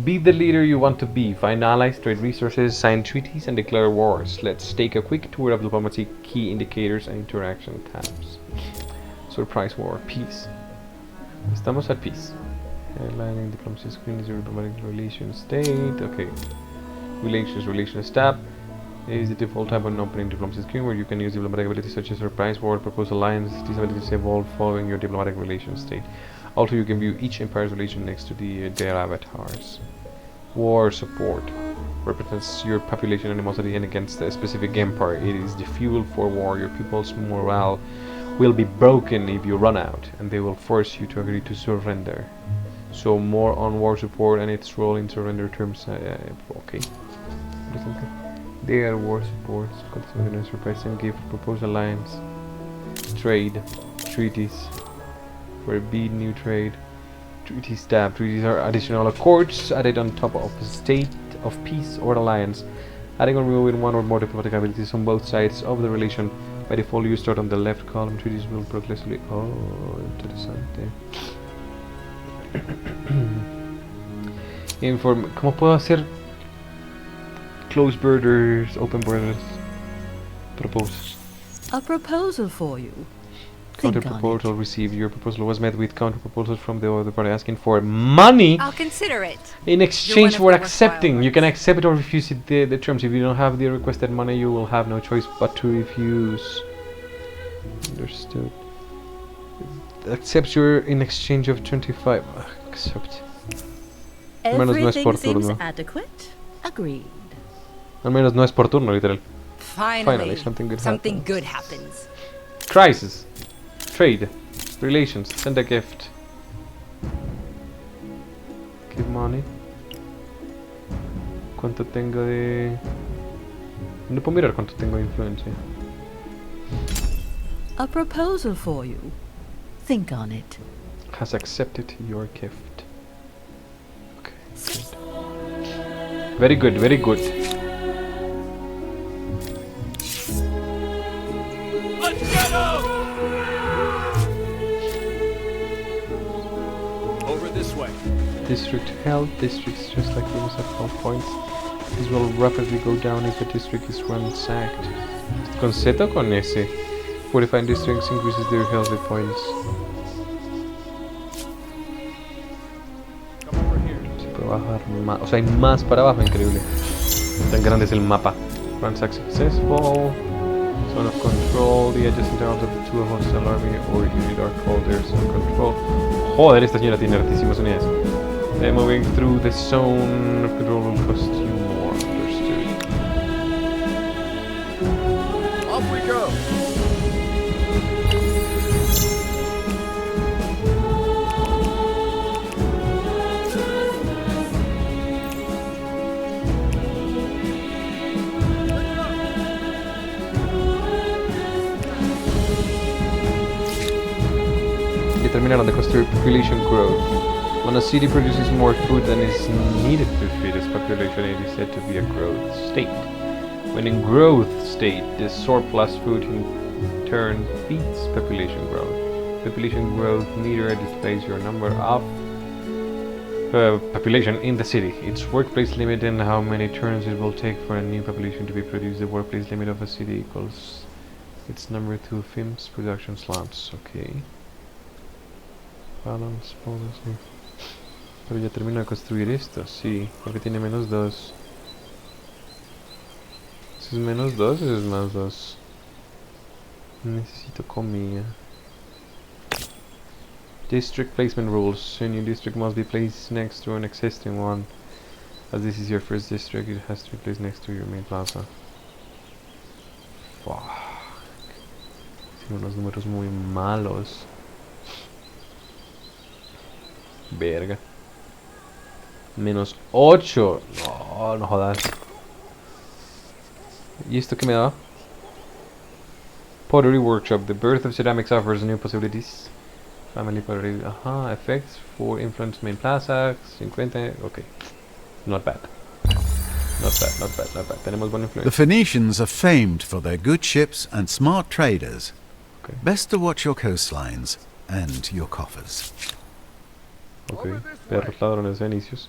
Be the leader you want to be. Find allies, trade resources, sign treaties, and declare wars. Let's take a quick tour of diplomacy key indicators and interaction tabs. Surprise war, peace. Estamos at peace. Headlining diplomacy screen is your diplomatic relations state. Okay. Relations tab is the default tab on opening diplomacy screen where you can use diplomatic abilities such as surprise war, propose alliance. These abilities evolve following your diplomatic relations state. Also, you can view each empire's relation next to their avatars. War support represents your population animosity and against a specific empire. It is the fuel for war. Your people's morale will be broken if you run out, and they will force you to agree to surrender. So more on war support and its role in surrender terms. Okay. They are war supports. Continue surprise and give propose alliance. Trade. Treaties. Forbid new trade. Treaties tab. Treaties are additional accords added on top of a state of peace or alliance. Adding or removing one or more diplomatic abilities on both sides of the relation. By default, you start on the left column. Treaties will progressively. Oh, interesante. ¿Cómo puedo hacer close borders, open borders? Propose. A proposal for you. Counter Think on proposal received. Your proposal was met with counter proposals from the other party asking for money I'll consider it. in exchange of for the accepting. worthwhile You can ones. accept or refuse the terms. If you don't have the requested money, you will have no choice but to refuse. Understood. Accepts your in exchange of 25. Accept. Al menos no es por Everything seems turno. adequate. Agreed. Al menos no es por turno, literal. Finally, something good something happens. good happens. Crisis. Trade. Relations. Send a gift. Give money. ¿Cuánto tengo de...? No puedo mirar cuánto tengo de influencia. A proposal for you. Think on it. Has accepted your gift. Okay, good. Very good, very good. Let's get him! Over this way. district health. Districts, just like humans, have health points. These will rapidly go down if a district is ransacked. ¿Con Z o con S? Fortifying districts increases their health points. Se puede bajar más, o sea, hay más para abajo, increíble. Tan grande es el mapa. Ransack successful. Zone of control. The adjacent towns of the two hostile army or unit are called their zone of control. Joder, esta señora tiene hartísimas unidades. Moving through the zone of control will cost you more. Understood. Off we go. Terminaron de construir population growth. When a city produces more food than is needed to feed its population, it is said to be a growth state. When in growth state, the surplus food in turn feeds population growth. Population growth meter displays your number of population in the city, its workplace limit, and how many turns it will take for a new population to be produced. The workplace limit of a city equals its number to FIMS production slots. Okay. Balance, policy. Pero ya termino de construir esto, sí, porque tiene menos 2. Eso es menos 2, eso es más 2. Necesito comida. District placement rules. A new district must be placed next to an existing one. As this is your first district, it has to be placed next to your main plaza. Fuck. Tiene unos números muy malos. Verga. Menos 8. No, no jodas. ¿Y esto qué me da? Pottery Workshop. The birth of ceramics offers new possibilities. Family pottery. Ajá. Effects for influence main plaza. 50. Ok. Not bad. Not bad, not bad, not bad. Tenemos buena The influencia. Phoenicians are famed for their good ships and smart traders. Okay. Best to watch your coastlines and your coffers. Ok. Perros ladrones fenicios.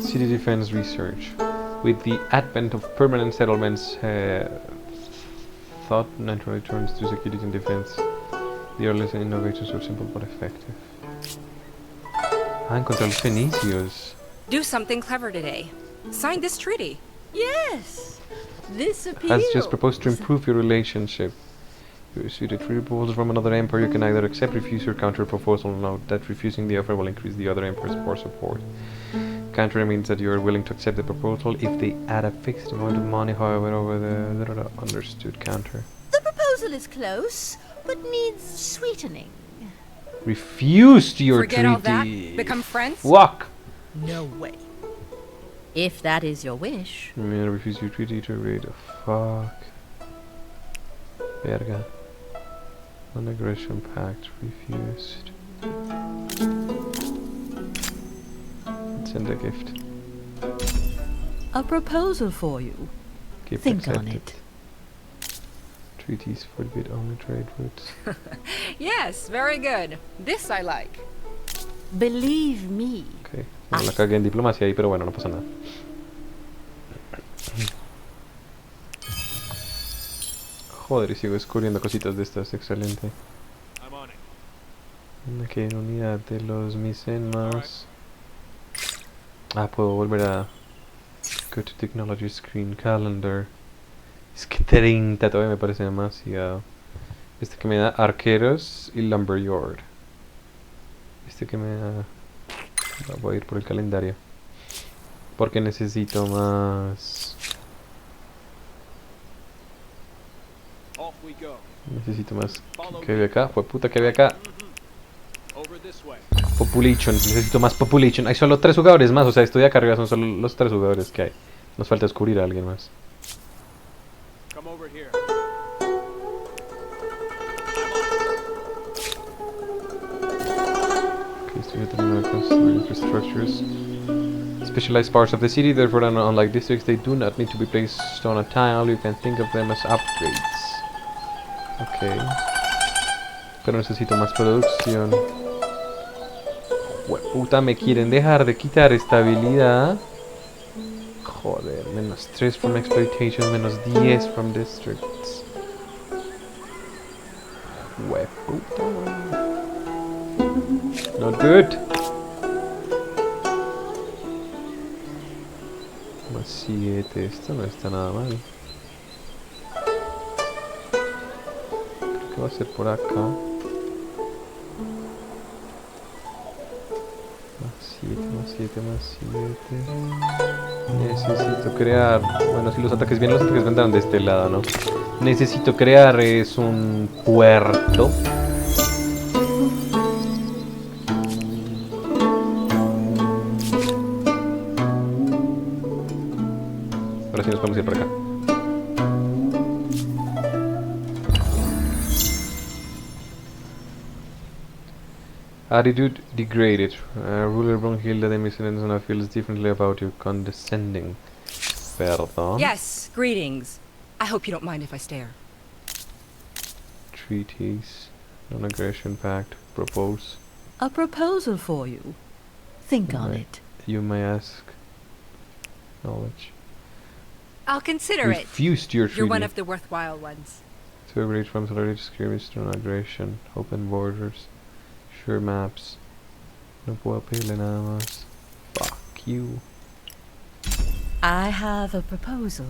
City defense research. With the advent of permanent settlements, thought naturally turns to security and defense. The earliest innovations were simple but effective. Ah, encontré los fenicios. Do something clever today. Sign this treaty. Yes, this appeals. Has just proposed to improve your relationship. You receive a treaty proposal from another empire. You can either accept, refuse, or counter a proposal. Note that refusing the offer will increase the other empire's war support. Counter means that you are willing to accept the proposal if they add a fixed amount of money, however, over the understood counter. The proposal is close, but needs sweetening. Refused your Forget all that? treaty. Become friends? Fuck! No way. If that is your wish. I mean, I refuse your treaty to raid. Fuck. Verga. Non-aggression pact refused. Send a gift. A proposal for you. Gift Think on accepted. it. Treaties forbid only trade routes. Yes, very good. This I like. Believe me. Ok. Bueno, la cagué en diplomacia ahí, pero bueno, no pasa nada. Joder, y sigo descubriendo cositas de estas, excelente. I'm on it. Aquí hay una unidad de los micenas. Ah, puedo volver a go to technology screen calendar. Es que 30 todavía me parece demasiado. Este que me da arqueros y lumberyard. Este que me da... Voy a ir por el calendario. Porque necesito más... Off we go. Necesito más... ¿Qué había acá? Fue puta que había acá. Over this way. Population, necesito más population. Hay solo 3 jugadores más, o sea, esto de acá arriba son solo los 3 jugadores que hay. Nos falta descubrir a alguien más. Come over here. Okay, estoy ya terminando de construir infrastructures. Specialized parts of the city, therefore unlike districts, they do not need to be placed on a tile. You can think of them as upgrades. Okay. Pero necesito más producción. Puta, me quieren dejar de quitar estabilidad. Joder, menos 3 from exploitation, menos 10 from districts. Puta. Not good. Más 7, esto no está nada mal. Creo que va a ser por acá. Más 7, más 7, más 7. Necesito crear... Bueno, si los ataques vienen, los ataques vendrán de este lado, ¿no? Necesito crear es un puerto. Ahora sí nos podemos ir por acá. Attitude degraded. Ruler Brunhilde de Misselensona feels differently about you, condescending. Perdón. Yes, greetings. I hope you don't mind if I stare. Treaties. Non-aggression pact. Propose. A proposal for you. Think on Right. it. You may ask. Knowledge. I'll consider it. Refused your treaty. You're one of the worthwhile ones. To agree from solidarity, skirmish to non-aggression. Open borders. Sure maps. No puedo pedirle nada más. Fuck you. I have a proposal.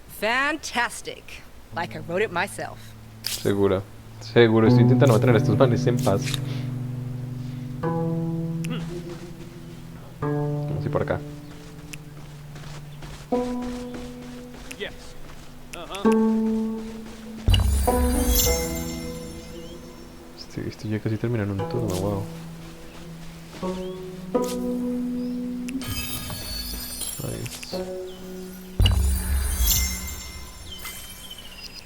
Fantastic. Like I wrote it myself. Seguro. Seguro. Estoy intentando mantener a estos manes en paz. Vamos a ir por acá. Yes. Estoy ya casi terminando un turno, wow. Nice.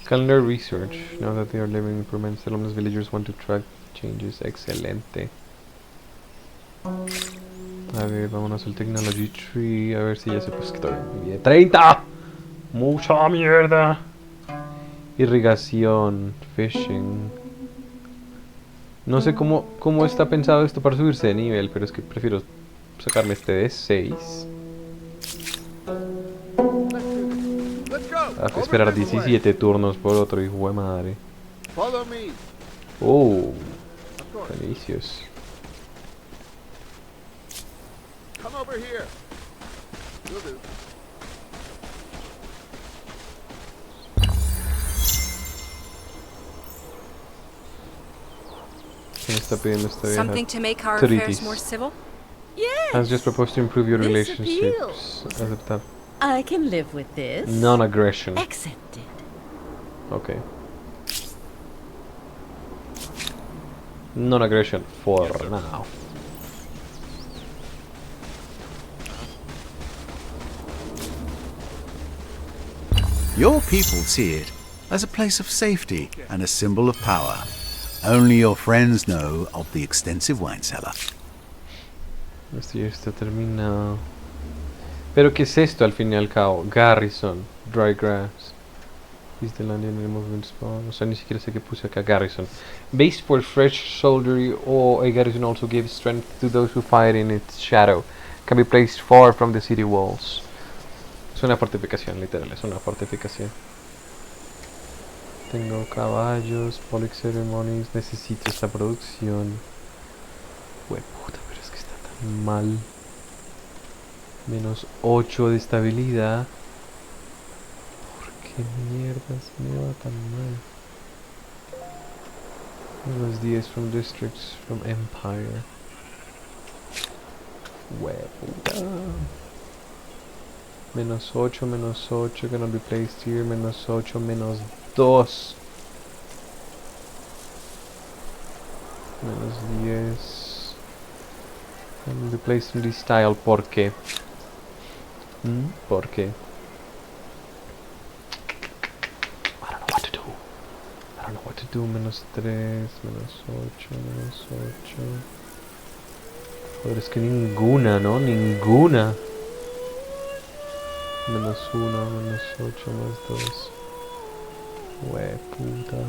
Calendar research. Now that they are living improvements, settlements, villagers want to track changes. Excelente. A ver, vámonos al technology tree. A ver si ya se pues que todavía vive. ¡30! ¡Mucha mierda! Irrigación. Fishing. No sé cómo está pensado esto para subirse de nivel, pero es que prefiero sacarme este de 6. Let's go. A esperar 17 turnos por otro, hijo de madre. Follow me. Oh, Of course. delicious. Come over here. Will do. ¿Qué me está pidiendo esta vieja? Something to make our Treaties. affairs more civil? Yes. Has just proposed to improve your This relationships. Aceptar. I can live with this. Non-aggression. Accepted. Okay. Non-aggression for now. Your people see it as a place of safety and a symbol of power. Only your friends know of the extensive wine cellar. Esto ya está terminado. Pero ¿qué es esto al fin y al cabo? Garrison. Dry grass. Is the land in the movement spawn? O sea, ni siquiera sé qué puse acá. Garrison. Base for fresh soldiery or a garrison also gives strength to those who fight in its shadow. Can be placed far from the city walls. Es una fortificación, literal, es una fortificación. Tengo caballos, Pollock Ceremonies, necesito esta producción. Puta, pero es que está tan mal. Menos 8 de estabilidad. ¿Por qué mierdas me va tan mal? Menos 10 from districts, from Empire. Puta. Menos 8, cannot be placed here. Menos 8, menos 2. Menos 10. Cannot be placed in this tile. ¿Por qué? ¿Por qué? I don't know what to do. I don't know what to do. Menos 3, menos 8, menos 8. Joder, es que ninguna, ¿no? Ninguna. Menos 1, menos 8, más 2. Puta.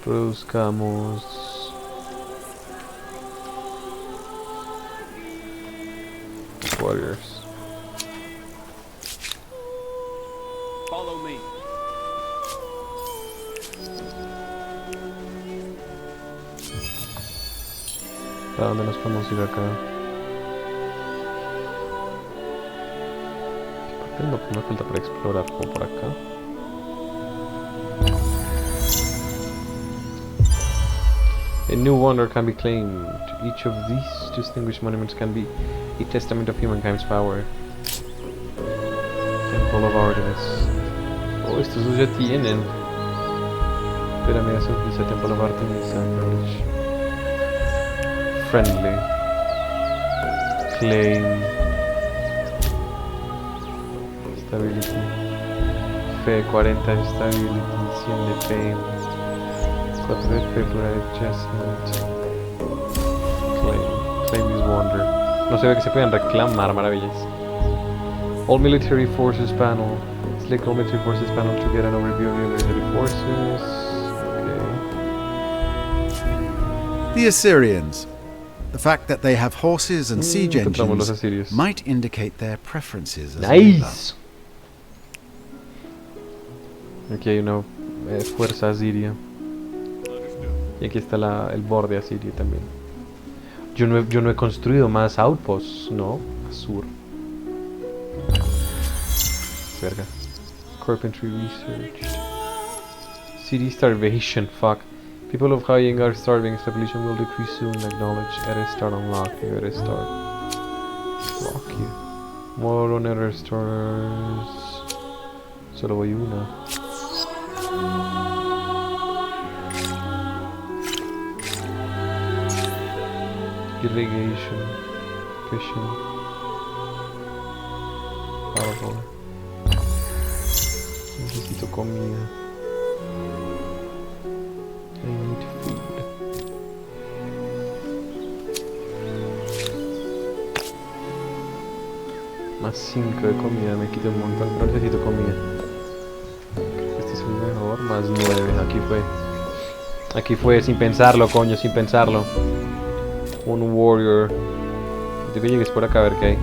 Produzcamos. Warriors. Follow me. ¿Para dónde nos podemos ir acá? No me falta por explorar como por acá. A new wonder can be claimed. Each of these distinguished monuments can be a testament of humankind's power. Temple of Artemis. Oh, estos dos ya tienen. Pirámide of Giza, Temple of Artemis, acknowledge. Friendly. Claim. Stability. Fe 40 stability, 100 de fame. 4 de fe por adjustment. Claim is wonder. No se ve que se pueden reclamar maravillas. All military forces panel. Select all military forces panel to get an overview of your military forces. Okay. The Assyrians. The fact that they have horses and siege encontramos los engines asirios. might indicate their preferences as a ruler. Nice. Aquí hay una fuerza asiria. Y aquí está el borde asirio también. Yo no he construido más outposts, ¿no? Sur. Verga. Carpentry research. City starvation, fuck. People of Hying are starving. Population will decrease soon. Acknowledge. Error start unlock you. Error start. Lock you. More on error stars. Solo voy una. Irrigation. Fishing. Harbor. Necesito comida. I need food. Más 5 de comida, me quito un montón, pero necesito comida. Este es el mejor, más 9, aquí fue. Aquí fue sin pensarlo, coño, sin pensarlo. Un warrior. Tengo que llegues por acá a ver qué hay.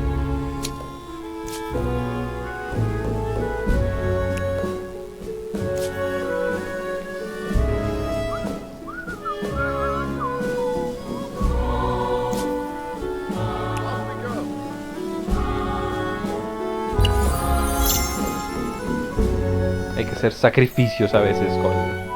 Hay que hacer sacrificios a veces, coño.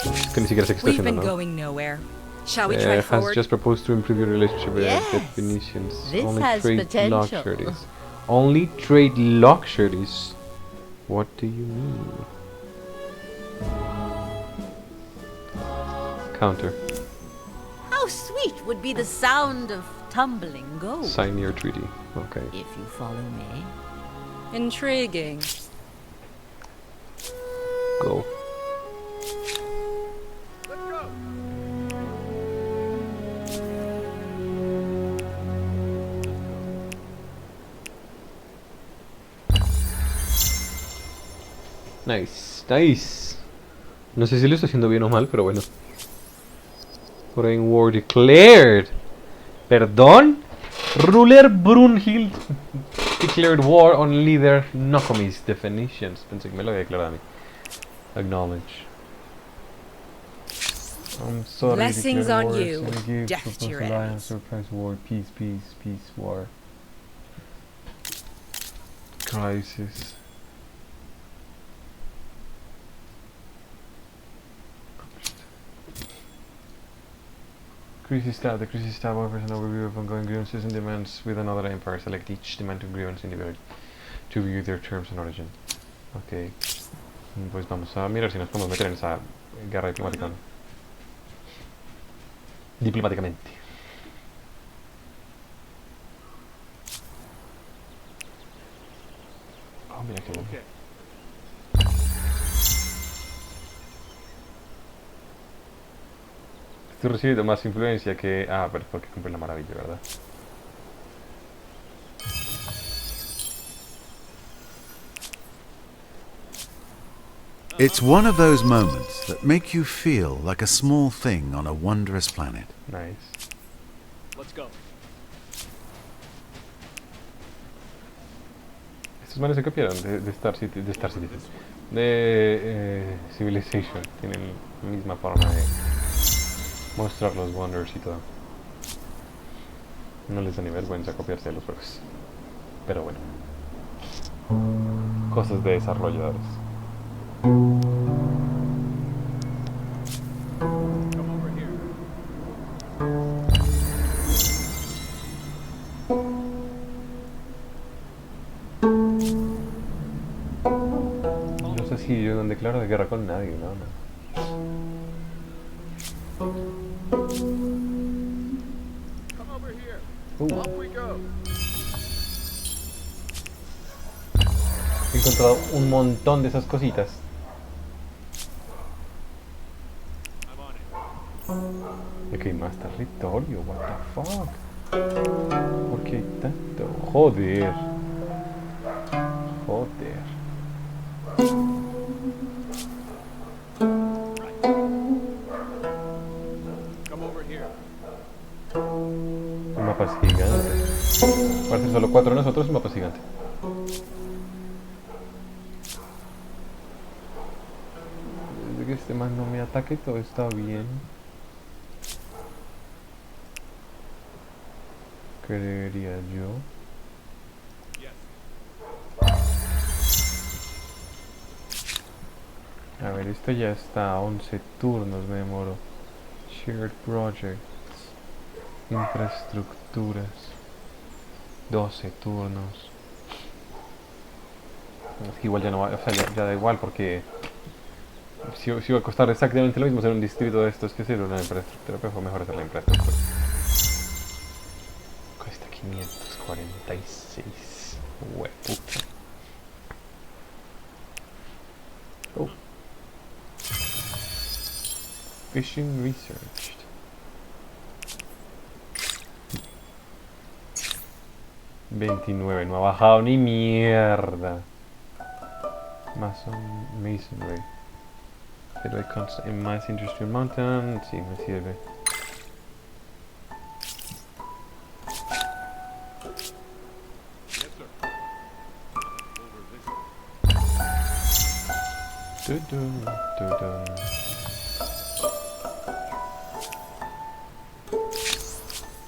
Es que ni siquiera sé qué estoy We've been haciendo, ¿no? going nowhere. Shall we try Has forward? just proposed to improve your relationship with Yes, the Phoenicians. this Only has trade potential. luxuries. Only trade luxuries. What do you mean? Counter. How sweet would be the sound of tumbling gold, Sign your treaty. Okay. if you follow me. Intriguing. Go. Let's go. Nice, nice. No sé si lo estoy haciendo bien o mal, pero bueno. Foreign war declared. ¿Perdón? Ruler Brunhild declared war on leader Nokomis, the Phoenicians. Pensé que me lo había declarado a mí. Acknowledge. I'm sorry. Blessings declare on war, you. send a gift, Death to propose your alliance, enemies. surprise war, peace, peace, peace, war. Crisis. Crisis tab. The crisis tab offers an overview of ongoing grievances and demands with another empire. Select each demand and grievance individually to view their terms and origin. Ok. Pues vamos a mirar si nos podemos meter en esa guerra diplomática. Diplomáticamente. Oh, mira qué bueno. Okay. Estoy recibiendo más influencia que... Ah, pero es porque compré la maravilla, ¿verdad? It's one of those moments that make you feel like a small thing on a wondrous planet. Nice. Let's go. Estos manes se copiaron de Star Citizen. De Civilization. Tienen la misma forma de mostrar los wonders y todo. No les da ni vergüenza copiarse de los juegos. Pero bueno. Cosas de desarrolladores. Come over here. No sé si yo no declaro de guerra con nadie, no. Come over here. Uh. Off we go. He encontrado un montón de esas cositas. I'm on it. Ok, más territorio, what the fuck. ¿Por qué hay tanto? Joder. Come over here. El mapa es gigante. Parece solo 4 de nosotros, el mapa es gigante. Desde que este man no me ataque, todo está bien. Creería yo. Yes. A ver, esto ya está a 11 turnos, me demoro. Shared projects. Infraestructuras. 12 turnos. Es que igual ya no va, o sea, ya da igual porque si va a costar exactamente lo mismo ser un distrito de estos que ser una infraestructura, pero mejor hacer la infraestructura. Cuesta 546. Hueputa. Oh. Fishing researched. $29, no ha bajado ni mierda. Masonry. Pero hay en más Industrial Mountain. Sí, me sirve. Yes, sir. Over this way. Dun, dun, dun.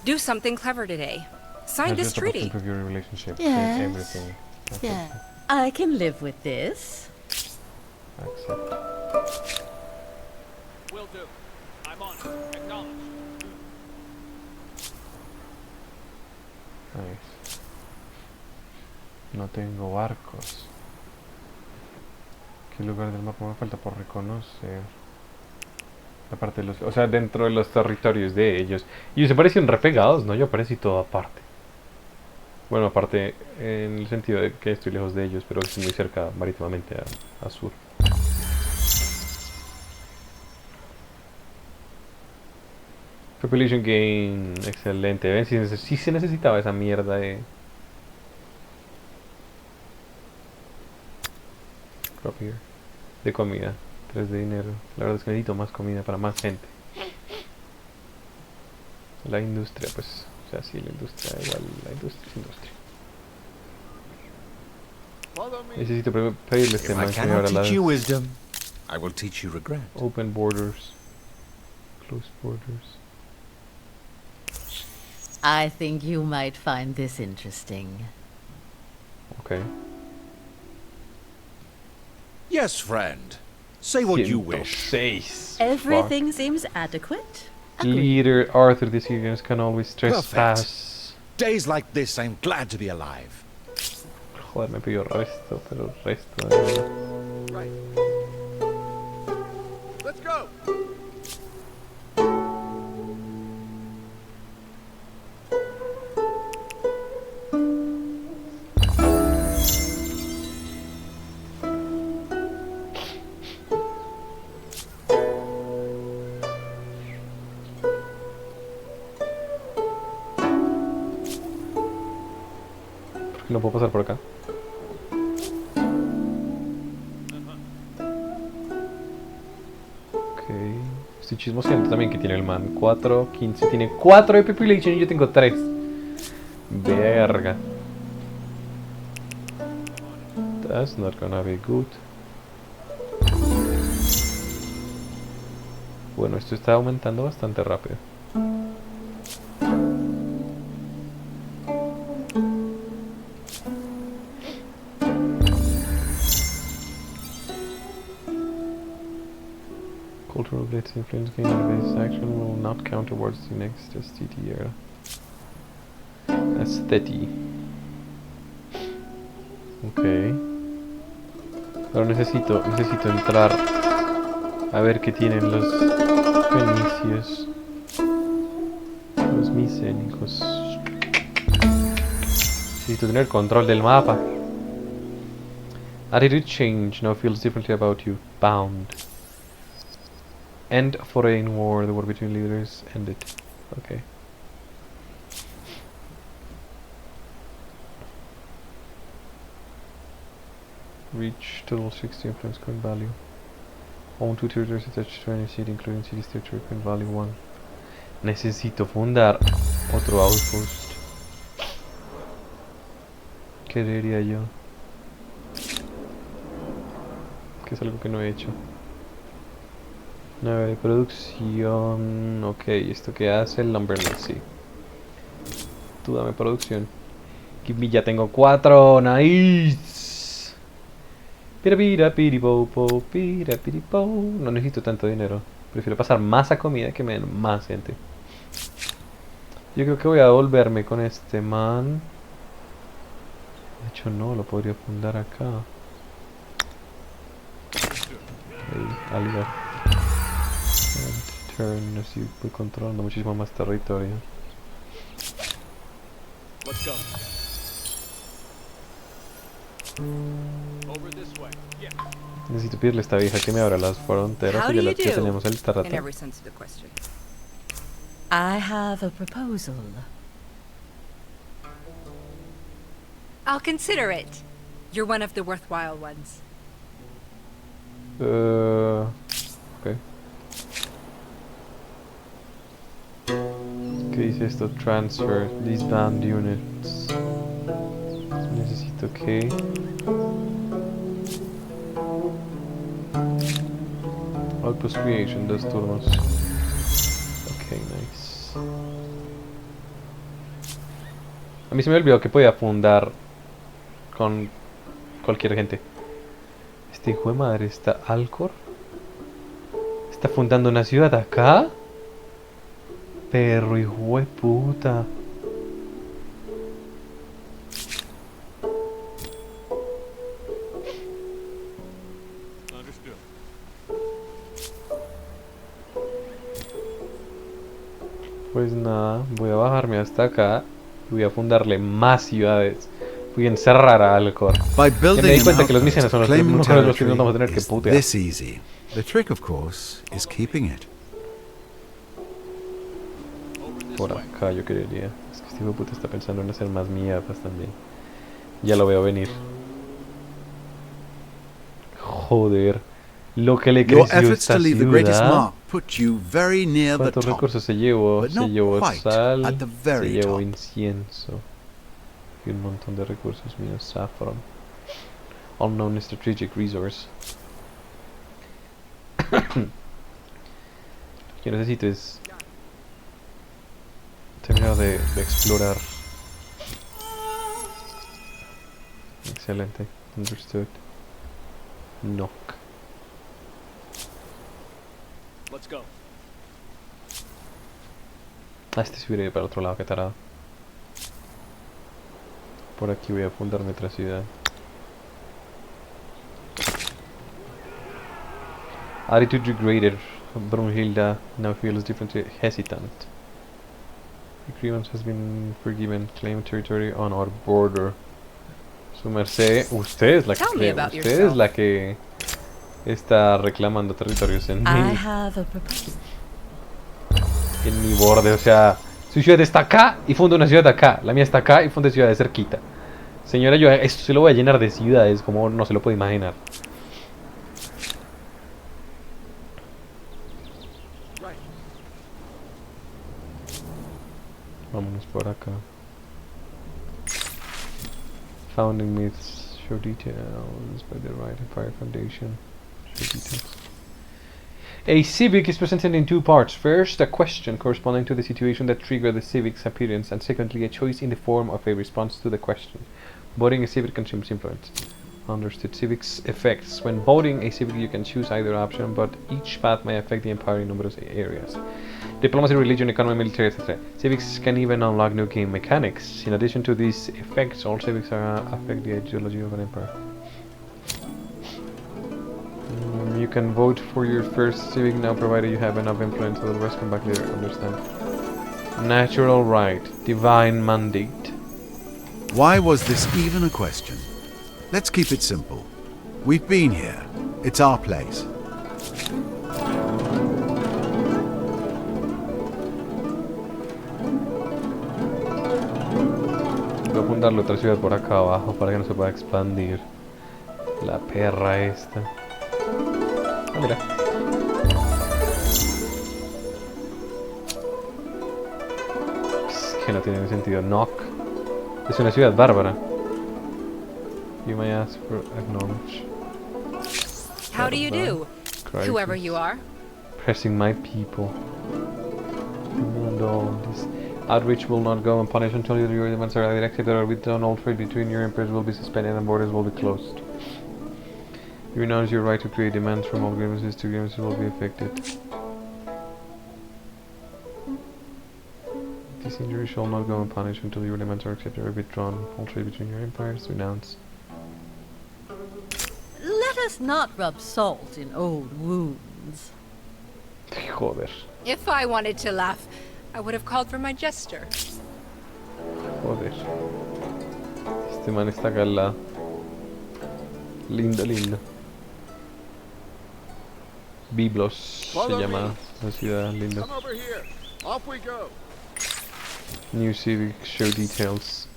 Do something clever today. Sign this Just about to treaty. improve your relationship. Yes. Everything. Okay. Yeah, I can live with this. Accept. Will do. I'm on it. Acknowledged. Nice. No tengo barcos. ¿Qué lugar del mapa me falta por reconocer? Aparte de los, o sea, dentro de los territorios de ellos. Y ellos se parecen repegados, ¿no? Yo aparecí todo aparte. Bueno, aparte en el sentido de que estoy lejos de ellos, pero estoy muy cerca marítimamente a sur. Population gain, excelente. Ven, si se necesitaba esa mierda de... Crop here. De comida. 3 de dinero. La verdad es que necesito más comida para más gente. La industria, pues... O sea, sí, la industria, igual, la industria es industria. Follow me. Necesito pedirle a este If I man que me cannot abra teach you las wisdom, I will teach you regret. open borders, close borders. I think you might find this interesting. Ok. Yes, friend. Say what you wish. 106. Everything seems adequate. Fuck. Leader Arthur decisions can always trespass. Days like this, I'm glad to be alive. Joder, me pidió resto, pero resto. Right. Let's go. No puedo pasar por acá. estoy chismoseando también que tiene el man. 4, 15, tiene 4 de population y yo tengo 3. Verga. That's not gonna be good. Bueno, esto está aumentando bastante rápido. Cultural blitz influence gain base action will not count towards the next STT era. Aesthetic. Ok. Ahora necesito entrar a ver qué tienen los fenicios. Los micénicos. Necesito tener control del mapa. Attitude change now feels differently about you. Bound. End foreign war. The war between leaders ended. Okay. Reach total 60 influence current value. Own 2 territories attached to any city, including city's territory current value 1. Necesito fundar otro outpost. ¿Qué diría yo? Que es algo que no he hecho. 9 de producción. Ok, ¿esto qué hace? El lumberman, sí. Tú dame producción. Give me, ya tengo 4. Nice. Pira pira piripopo, pira piripo. No necesito tanto dinero. Prefiero pasar más a comida que me den más gente. Yo creo que voy a volverme con este man. De hecho no, lo podría fundar acá. Ok, aliar. And turn, así voy controlando muchísimo más territorio. Let's go. Over this way. Yeah. Necesito pedirle a esta vieja que me abra las fronteras How y do ya, you ya do? tenemos el In tarata. every sense of the question. I have a proposal. I'll consider it. You're one of the worthwhile ones. Ok. ¿Qué dice esto? Transfer these band units. Necesito que... Outpost creation, 2 turnos. Ok, nice. A mí se me olvidó que podía fundar con cualquier gente. Este hijo de madre está Alcor. ¿Está fundando una ciudad acá? Perro hijo de puta. Understood. Pues nada, voy a bajarme hasta acá. Y voy a fundarle más ciudades. Voy a encerrar a Alcor. By Ya me building di an cuenta que los misiones outpost, son los claiming mejores, los que nos territory vamos a tener que is putear. this easy. The trick, of course, is keeping it. Over this Por way. acá yo quería. Es que este hijo de puta está pensando en hacer más mierdas también. Ya lo veo venir. Joder. Lo que le Your creció efforts esta to leave the greatest ciudad. mark put you very near the ¿Cuántos top. recursos se llevó? but Se not llevó quite sal, at the se very llevó top. incienso. Y un montón de recursos míos. Saffron. Unknown strategic resource. Lo que necesito es terminar de explorar. Excelente. Understood. Knock. Let's go. Ah, este se hubiera ido para el otro lado, qué tarado. Por aquí voy a fundarme otra ciudad. Attitude degraded. Brunhilda now feels differently hesitant. Agreement has been forgiven. Claim territory on our border. Su merced, usted es la que Tell me cree, about usted es yourself. la que está reclamando territorios I en have a proposal. mi borde, o sea, su ciudad está acá y funda una ciudad acá, la mía está acá y funda ciudades cerquita. Señora, yo esto se lo voy a llenar de ciudades como no se lo puede imaginar. Right. por acá. Founding myths show details by the right Empire Foundation. Show details. A civic is presented in two parts. First, a question corresponding to the situation that triggered the civic's appearance, and secondly, a choice in the form of a response to the question. Voting a civic consumes influence. Understood. Civics effects. When voting a civic, you can choose either option, but each path may affect the empire in numerous areas. Diplomacy, religion, economy, military, etc. Civics can even unlock new game mechanics. In addition to these effects, all civics affect the ideology of an empire. You can vote for your first civic now, provided you have enough influence, otherwise come back later. Understand. Natural right. Divine mandate. Why was this even a question? Let's keep it simple. We've been here. It's our place. Voy a fundarle otra ciudad por acá abajo para que no se pueda expandir. La perra esta. Ah, mira. Es que no tiene sentido. Knock. Es una ciudad bárbara. You may ask for acknowledge. How do you do, whoever Crisis. you are? Pressing my people. And all this outreach will not go unpunished until your demands are either accepted or withdrawn. All trade between your emperors will be suspended and borders will be closed. You renounce your right to create demands from all grievances to grievances will be affected. This injury shall not go unpunished until your demands are accepted or withdrawn. All trade between your empires renounce. Let us not rub salt in old wounds. Joder. If I wanted to laugh, I would have called for my jester. Joder. Este man está acá al lado. Lindo, lindo. Biblos se Follow llama me. la ciudad, lindo. Come over here. Off we go. New civic show details.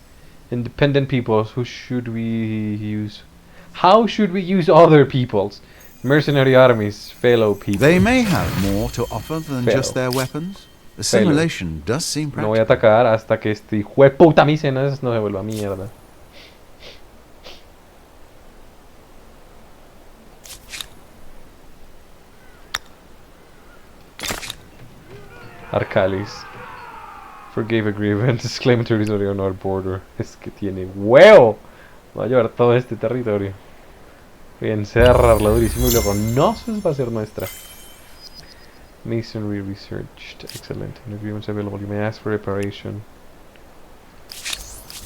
Independent peoples. Who should we use? How should we use other peoples? Mercenary armies, fellow people. They may have more to offer than Fail. just their weapons. Assimilation does seem No voy a practical. atacar hasta que este hijueputa micenas no se vuelva mierda. Arcalis. Forgave a grievance, claim territory on our border. Es que tiene huevo. Va a llevar todo este territorio. Voy a encerrarlo durísimo y luego Gnosis va a ser nuestra. Masonry researched. Excellent. An agreement's available. You may ask for reparation.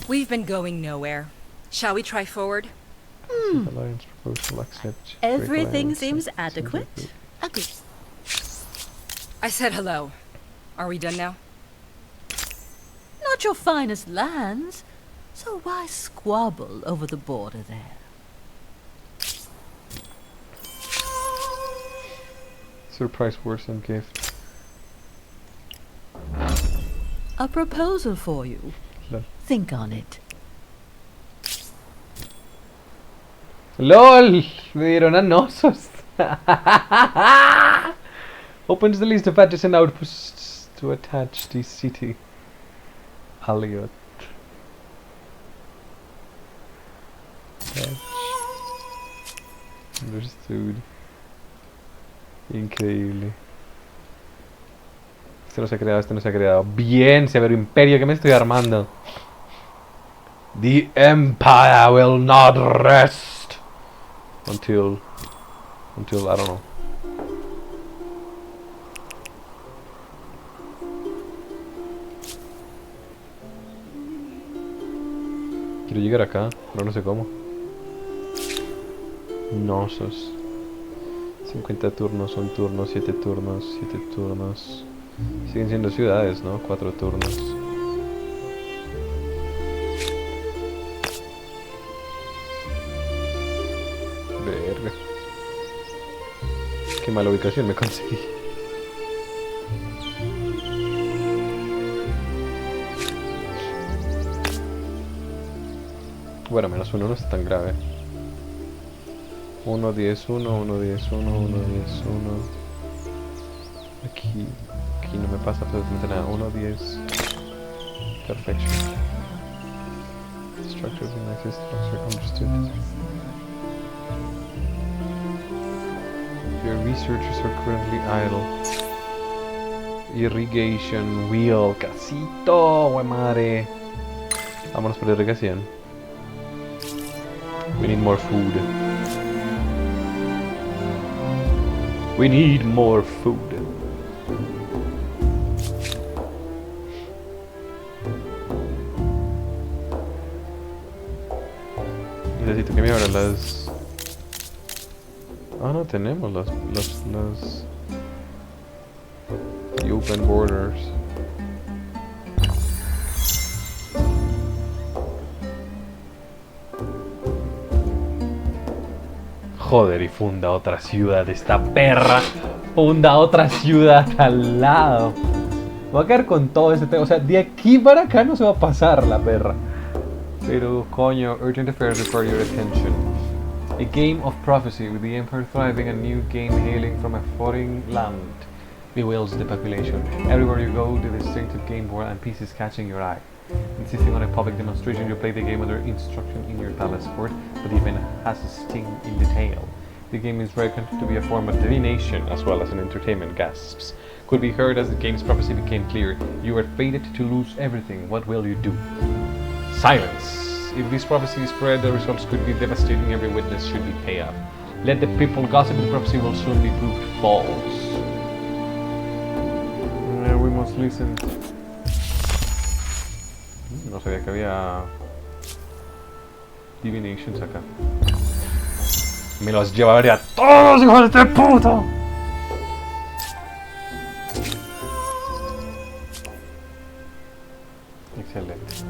We've been going nowhere. Shall we try forward? Alliance proposal accept. Break Everything alliance, seems accept, adequate. accept. Agreed. I said hello. Are we done now? Not your finest lands, so why squabble over the border there? Surprise worsen gift. A proposal for you. Lol. Think on it. LOL! Me dieron a Gnosos. Opens the list of adjacent outposts to attach the city. Aliot. Attach. Understood. Increíble. Este no se ha creado, este no se ha creado. Bien, severo imperio que me estoy armando. The Empire will not rest until I don't know. Quiero llegar acá, pero no sé cómo. Nosos. 50 turnos, son turnos, 7 turnos, 7 turnos. Siguen siendo ciudades, ¿no? 4 turnos. Verga. Qué mala ubicación me conseguí. Bueno, menos uno no está tan grave. 1, 10, 1, 1, 10, 1, 1, 10, 1. Aquí no me pasa absolutamente nada. 1, 10. Perfection. Structure in exist, structure understood. Your researchers are currently idle. Irrigation, wheel, casito, güey madre. Vámonos por irrigación. We need more food. We need more food. Necesito que me abran las... Ah, no tenemos las... The open borders. Joder, y funda otra ciudad, esta perra. Funda otra ciudad al lado. Voy a quedar con todo este tema. O sea, de aquí para acá no se va a pasar la perra. Pero, coño, urgent affairs require your attention. A game of prophecy with the Empire thriving, a new game hailing from a foreign land bewails the population. Everywhere you go, the distinctive game board and pieces catching your eye. Insisting on a public demonstration, you play the game under instruction in your palace court, but the event has a sting in the tail. The game is reckoned to be a form of divination as well as an entertainment. Gasps could be heard as the game's prophecy became clear. You are fated to lose everything. What will you do? Silence. If this prophecy is spread, the results could be devastating. Every witness should be paid off. Let the people gossip. The prophecy will soon be proved false. We must listen. No sabía que había divinations acá. Me los llevaré a todos, hijos de puta. Excelente.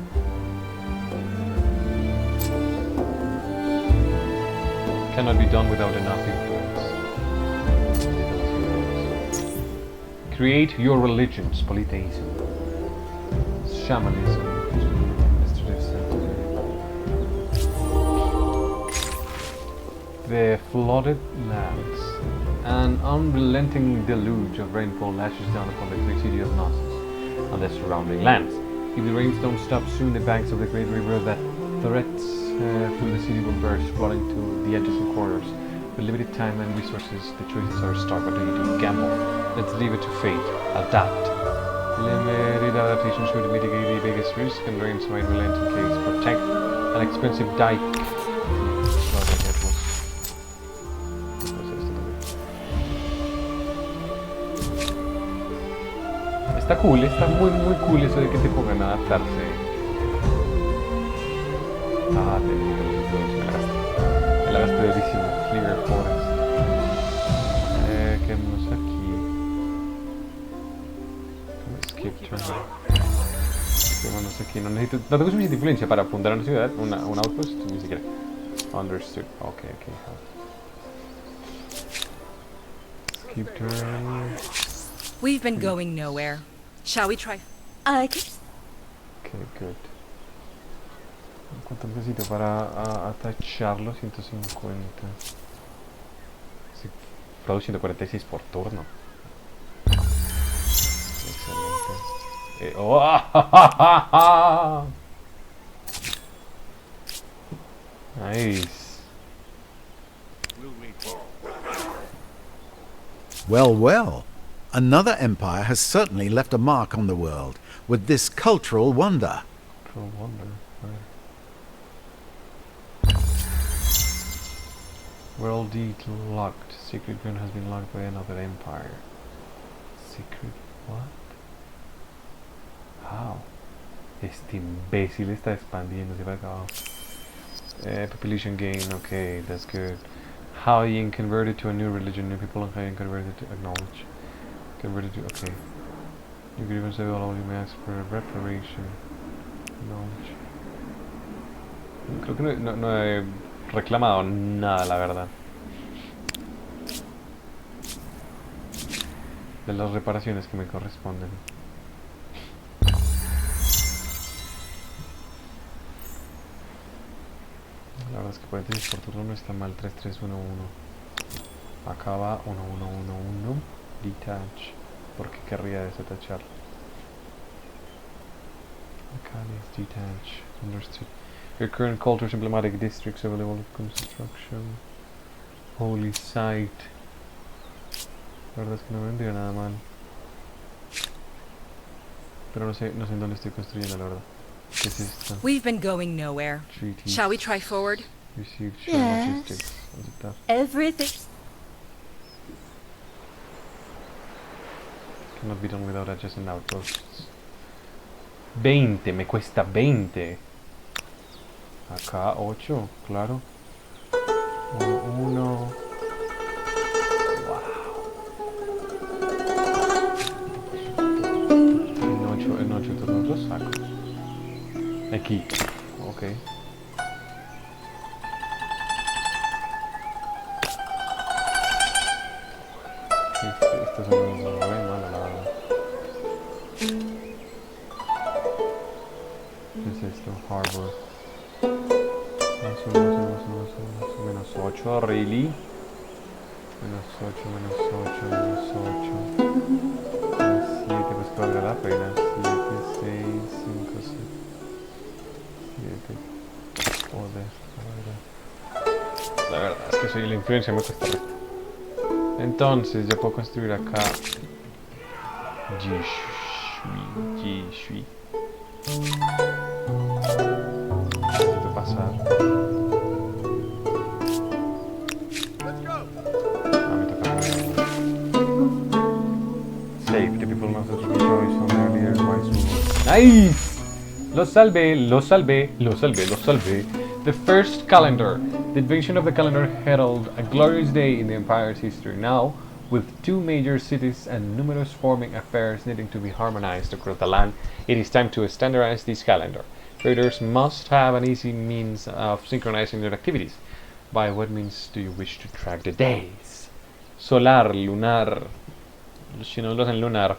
Cannot be done without enough influence. Create your religions, polytheism, shamanism, the flooded lands. An unrelenting deluge of rainfall lashes down upon the great city of Knossos and the surrounding lands. If the rains don't stop soon, the banks of the great river that threats through the city will burst, flooding to the adjacent quarters. With limited time and resources, the choices are stark. What do you do? Gamble. Let's leave it to fate. Adapt. Limited adaptation should mitigate the biggest risk, and rains might relent in case. Protect an expensive dike. Está cool, está muy cool eso de que te pongan a adaptarse. Ah, me la gasté durísimo. Clear Forest. Quedémonos aquí. Skip turn. Quedémonos aquí. No tengo suficiente influencia para fundar una ciudad, un outpost, ni siquiera. Understood. Ok. Skip turn. We've been going nowhere. Shall we try? I guess. Okay, good. ¿Cuánto necesito para atacharlo? 150. Estoy produciendo 46 por turno. Excelente. Nice. Well. Another empire has certainly left a mark on the world with this cultural wonder. Cultural wonder. World deed locked. Secret gun has been locked by another empire. Secret what? How? Este imbécil está expandiéndose para acá. Population gain. Okay, that's good. Hawaiian converted to a new religion. New people in Hawaiian converted to acknowledge. Converted to, okay. You could even say, well, you may ask for a reparation. Knowledge. Creo que no he reclamado nada, la verdad. De las reparaciones que me corresponden. La verdad es que 46 por turno no está mal. 3311. Acá va 1111. Detach. ¿Por qué querría desatacharlo? Mechanics, detach, understood. Your current culture's emblematic districts available for construction. Holy site. La verdad es que no me vendría nada mal. Pero no sé en dónde estoy construyendo, la verdad. ¿Qué es esto? We've been going nowhere. Treaties. Shall we try forward? Received share Yes. logistics. Aceptar. Everything. Cannot be done without adjusting outposts. 20, me cuesta 20. Acá 8, claro. 1. En 8 turnos los saco. Aquí. Ok. Esto es un re malo, la verdad. ¿Qué es esto? Harbor. Menos 8, really. Menos 8, menos 8, menos 8. Menos 7, pues que valga la pena. 7, 6, 5, 6. 7. Joder, la verdad es que soy la influencia, me cuesta resto. Entonces, ya puedo construir acá. Jishui. Necesito pasar. Let's go. Me toca. Save. The people must rejoice on earlier wise rules. Nice! Lo salvé, lo salvé, lo salvé, lo salvé. The first calendar. The invention of the calendar heralded a glorious day in the empire's history. Now, with 2 major cities and numerous forming affairs needing to be harmonized across the land, it is time to standardize this calendar. Traders must have an easy means of synchronizing their activities. By what means do you wish to track the days? Solar, lunar. Si no lo hacen lunar.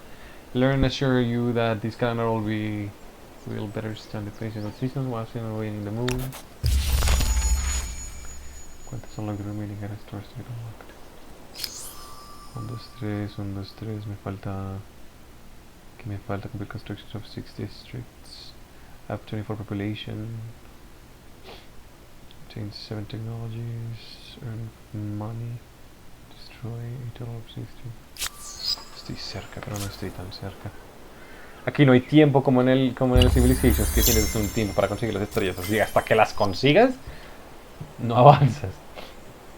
Learn assure you that this calendar will better stand the placing of seasons while still awaiting the moon. ¿Cuántos son los remaining era stores to get unlocked? 1, 2, 3, 1, 2, 3, me falta complete construction of 6 districts. I have 24 population. Obtain 7 technologies. Earn money. Destroy a total of 60. Estoy cerca, pero no estoy tan cerca. Aquí no hay tiempo como en el Civilizations, que tienes un tiempo para conseguir las estrellas. Así hasta que las consigas, no avanzas.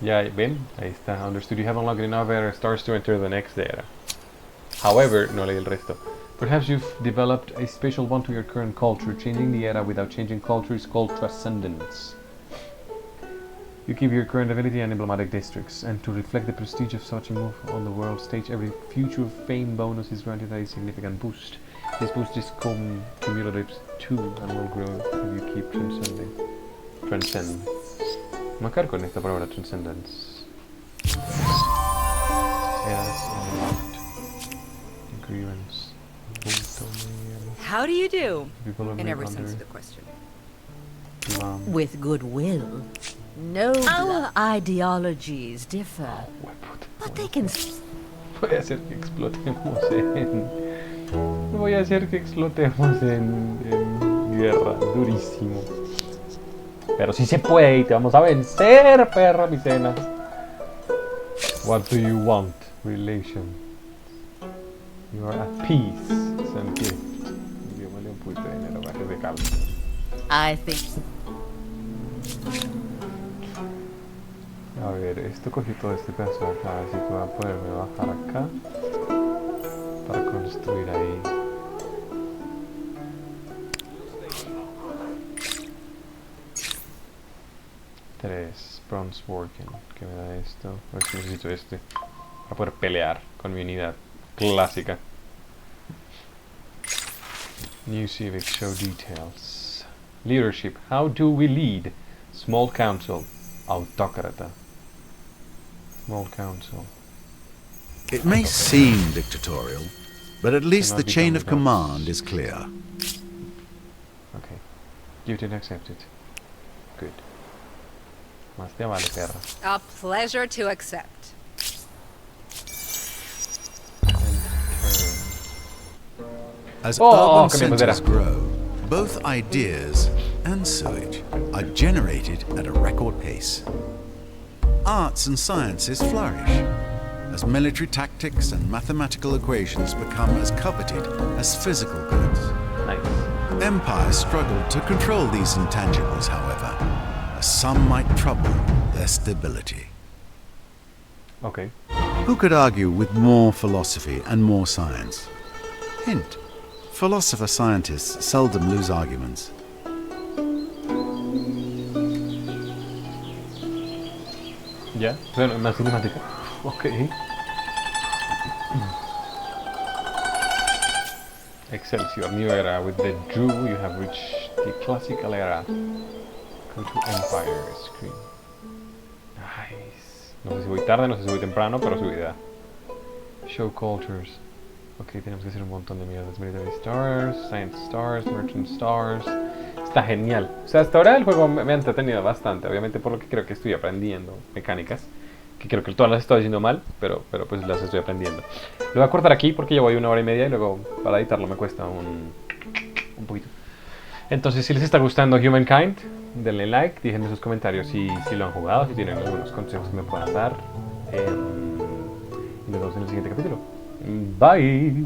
Ya, ven, ahí está. Understood. You have unlocked enough era stars to enter the next era. However, no leí el resto. Perhaps you've developed a special bond to your current culture. Changing the era without changing culture is called transcendence. You keep your current ability and emblematic districts, and to reflect the prestige of such a move on the world stage, every future fame bonus is granted a significant boost. This boost is cumulative too, and will grow if you keep transcending. Transcend. Me voy con esta palabra, transcendence. Eras unlocked. Agreements. How do you do? People In agree every under sense of the question. With goodwill. No, our ideologies differ, but they can. Voy a hacer que explotemos en... Voy a hacer que explotemos en guerra, durísimo. Pero sí se puede y te vamos a vencer, perra micena. What do you want? Relation. You are at peace. Send gift. Yo me le un poquito de dinero para que se calme. I think. A ver, esto cogí todo este pedazo de acá, así que voy a poderme bajar acá para construir ahí. Tres, bronze working, que me da esto. A ver si necesito este para poder pelear con mi unidad clásica. New civics show details. Leadership, how do we lead? Small council, autócrata. Small council. It may seem dictatorial, but at least Cannot the be chain done of without- command is clear. Okay. Duty accepted. Good. Más te vale, perra. A pleasure to accept. As Oh, urban que me centers modera. grow, Both ideas and sewage are generated at a record pace. Arts and sciences flourish as military tactics and mathematical equations become as coveted as physical goods. Nice. Empires struggled to control these intangibles, however, as some might trouble their stability. Ok. Who could argue with more philosophy and more science? Hint: philosopher-scientists seldom lose arguments. Ya, bueno, más cinemática. Ok. Excelsior, new era. With the Jew, you have reached the classical era. Go to Empire screen. Nice. No sé si voy tarde, no sé si voy temprano, pero subida. Show cultures. Ok, tenemos que hacer un montón de mierdas. Military Stars, Science Stars, Merchant Stars. Está genial. O sea, hasta ahora el juego me ha entretenido bastante. Obviamente por lo que creo que estoy aprendiendo mecánicas. Que creo que todas las estoy haciendo mal, pero pues las estoy aprendiendo. Lo voy a cortar aquí porque llevo ahí 1 hora y media y luego para editarlo me cuesta un poquito. Entonces, si les está gustando Humankind, denle like, déjenme sus comentarios si lo han jugado, si tienen algunos consejos que me puedan dar. Y nos vemos en el siguiente capítulo. Bye.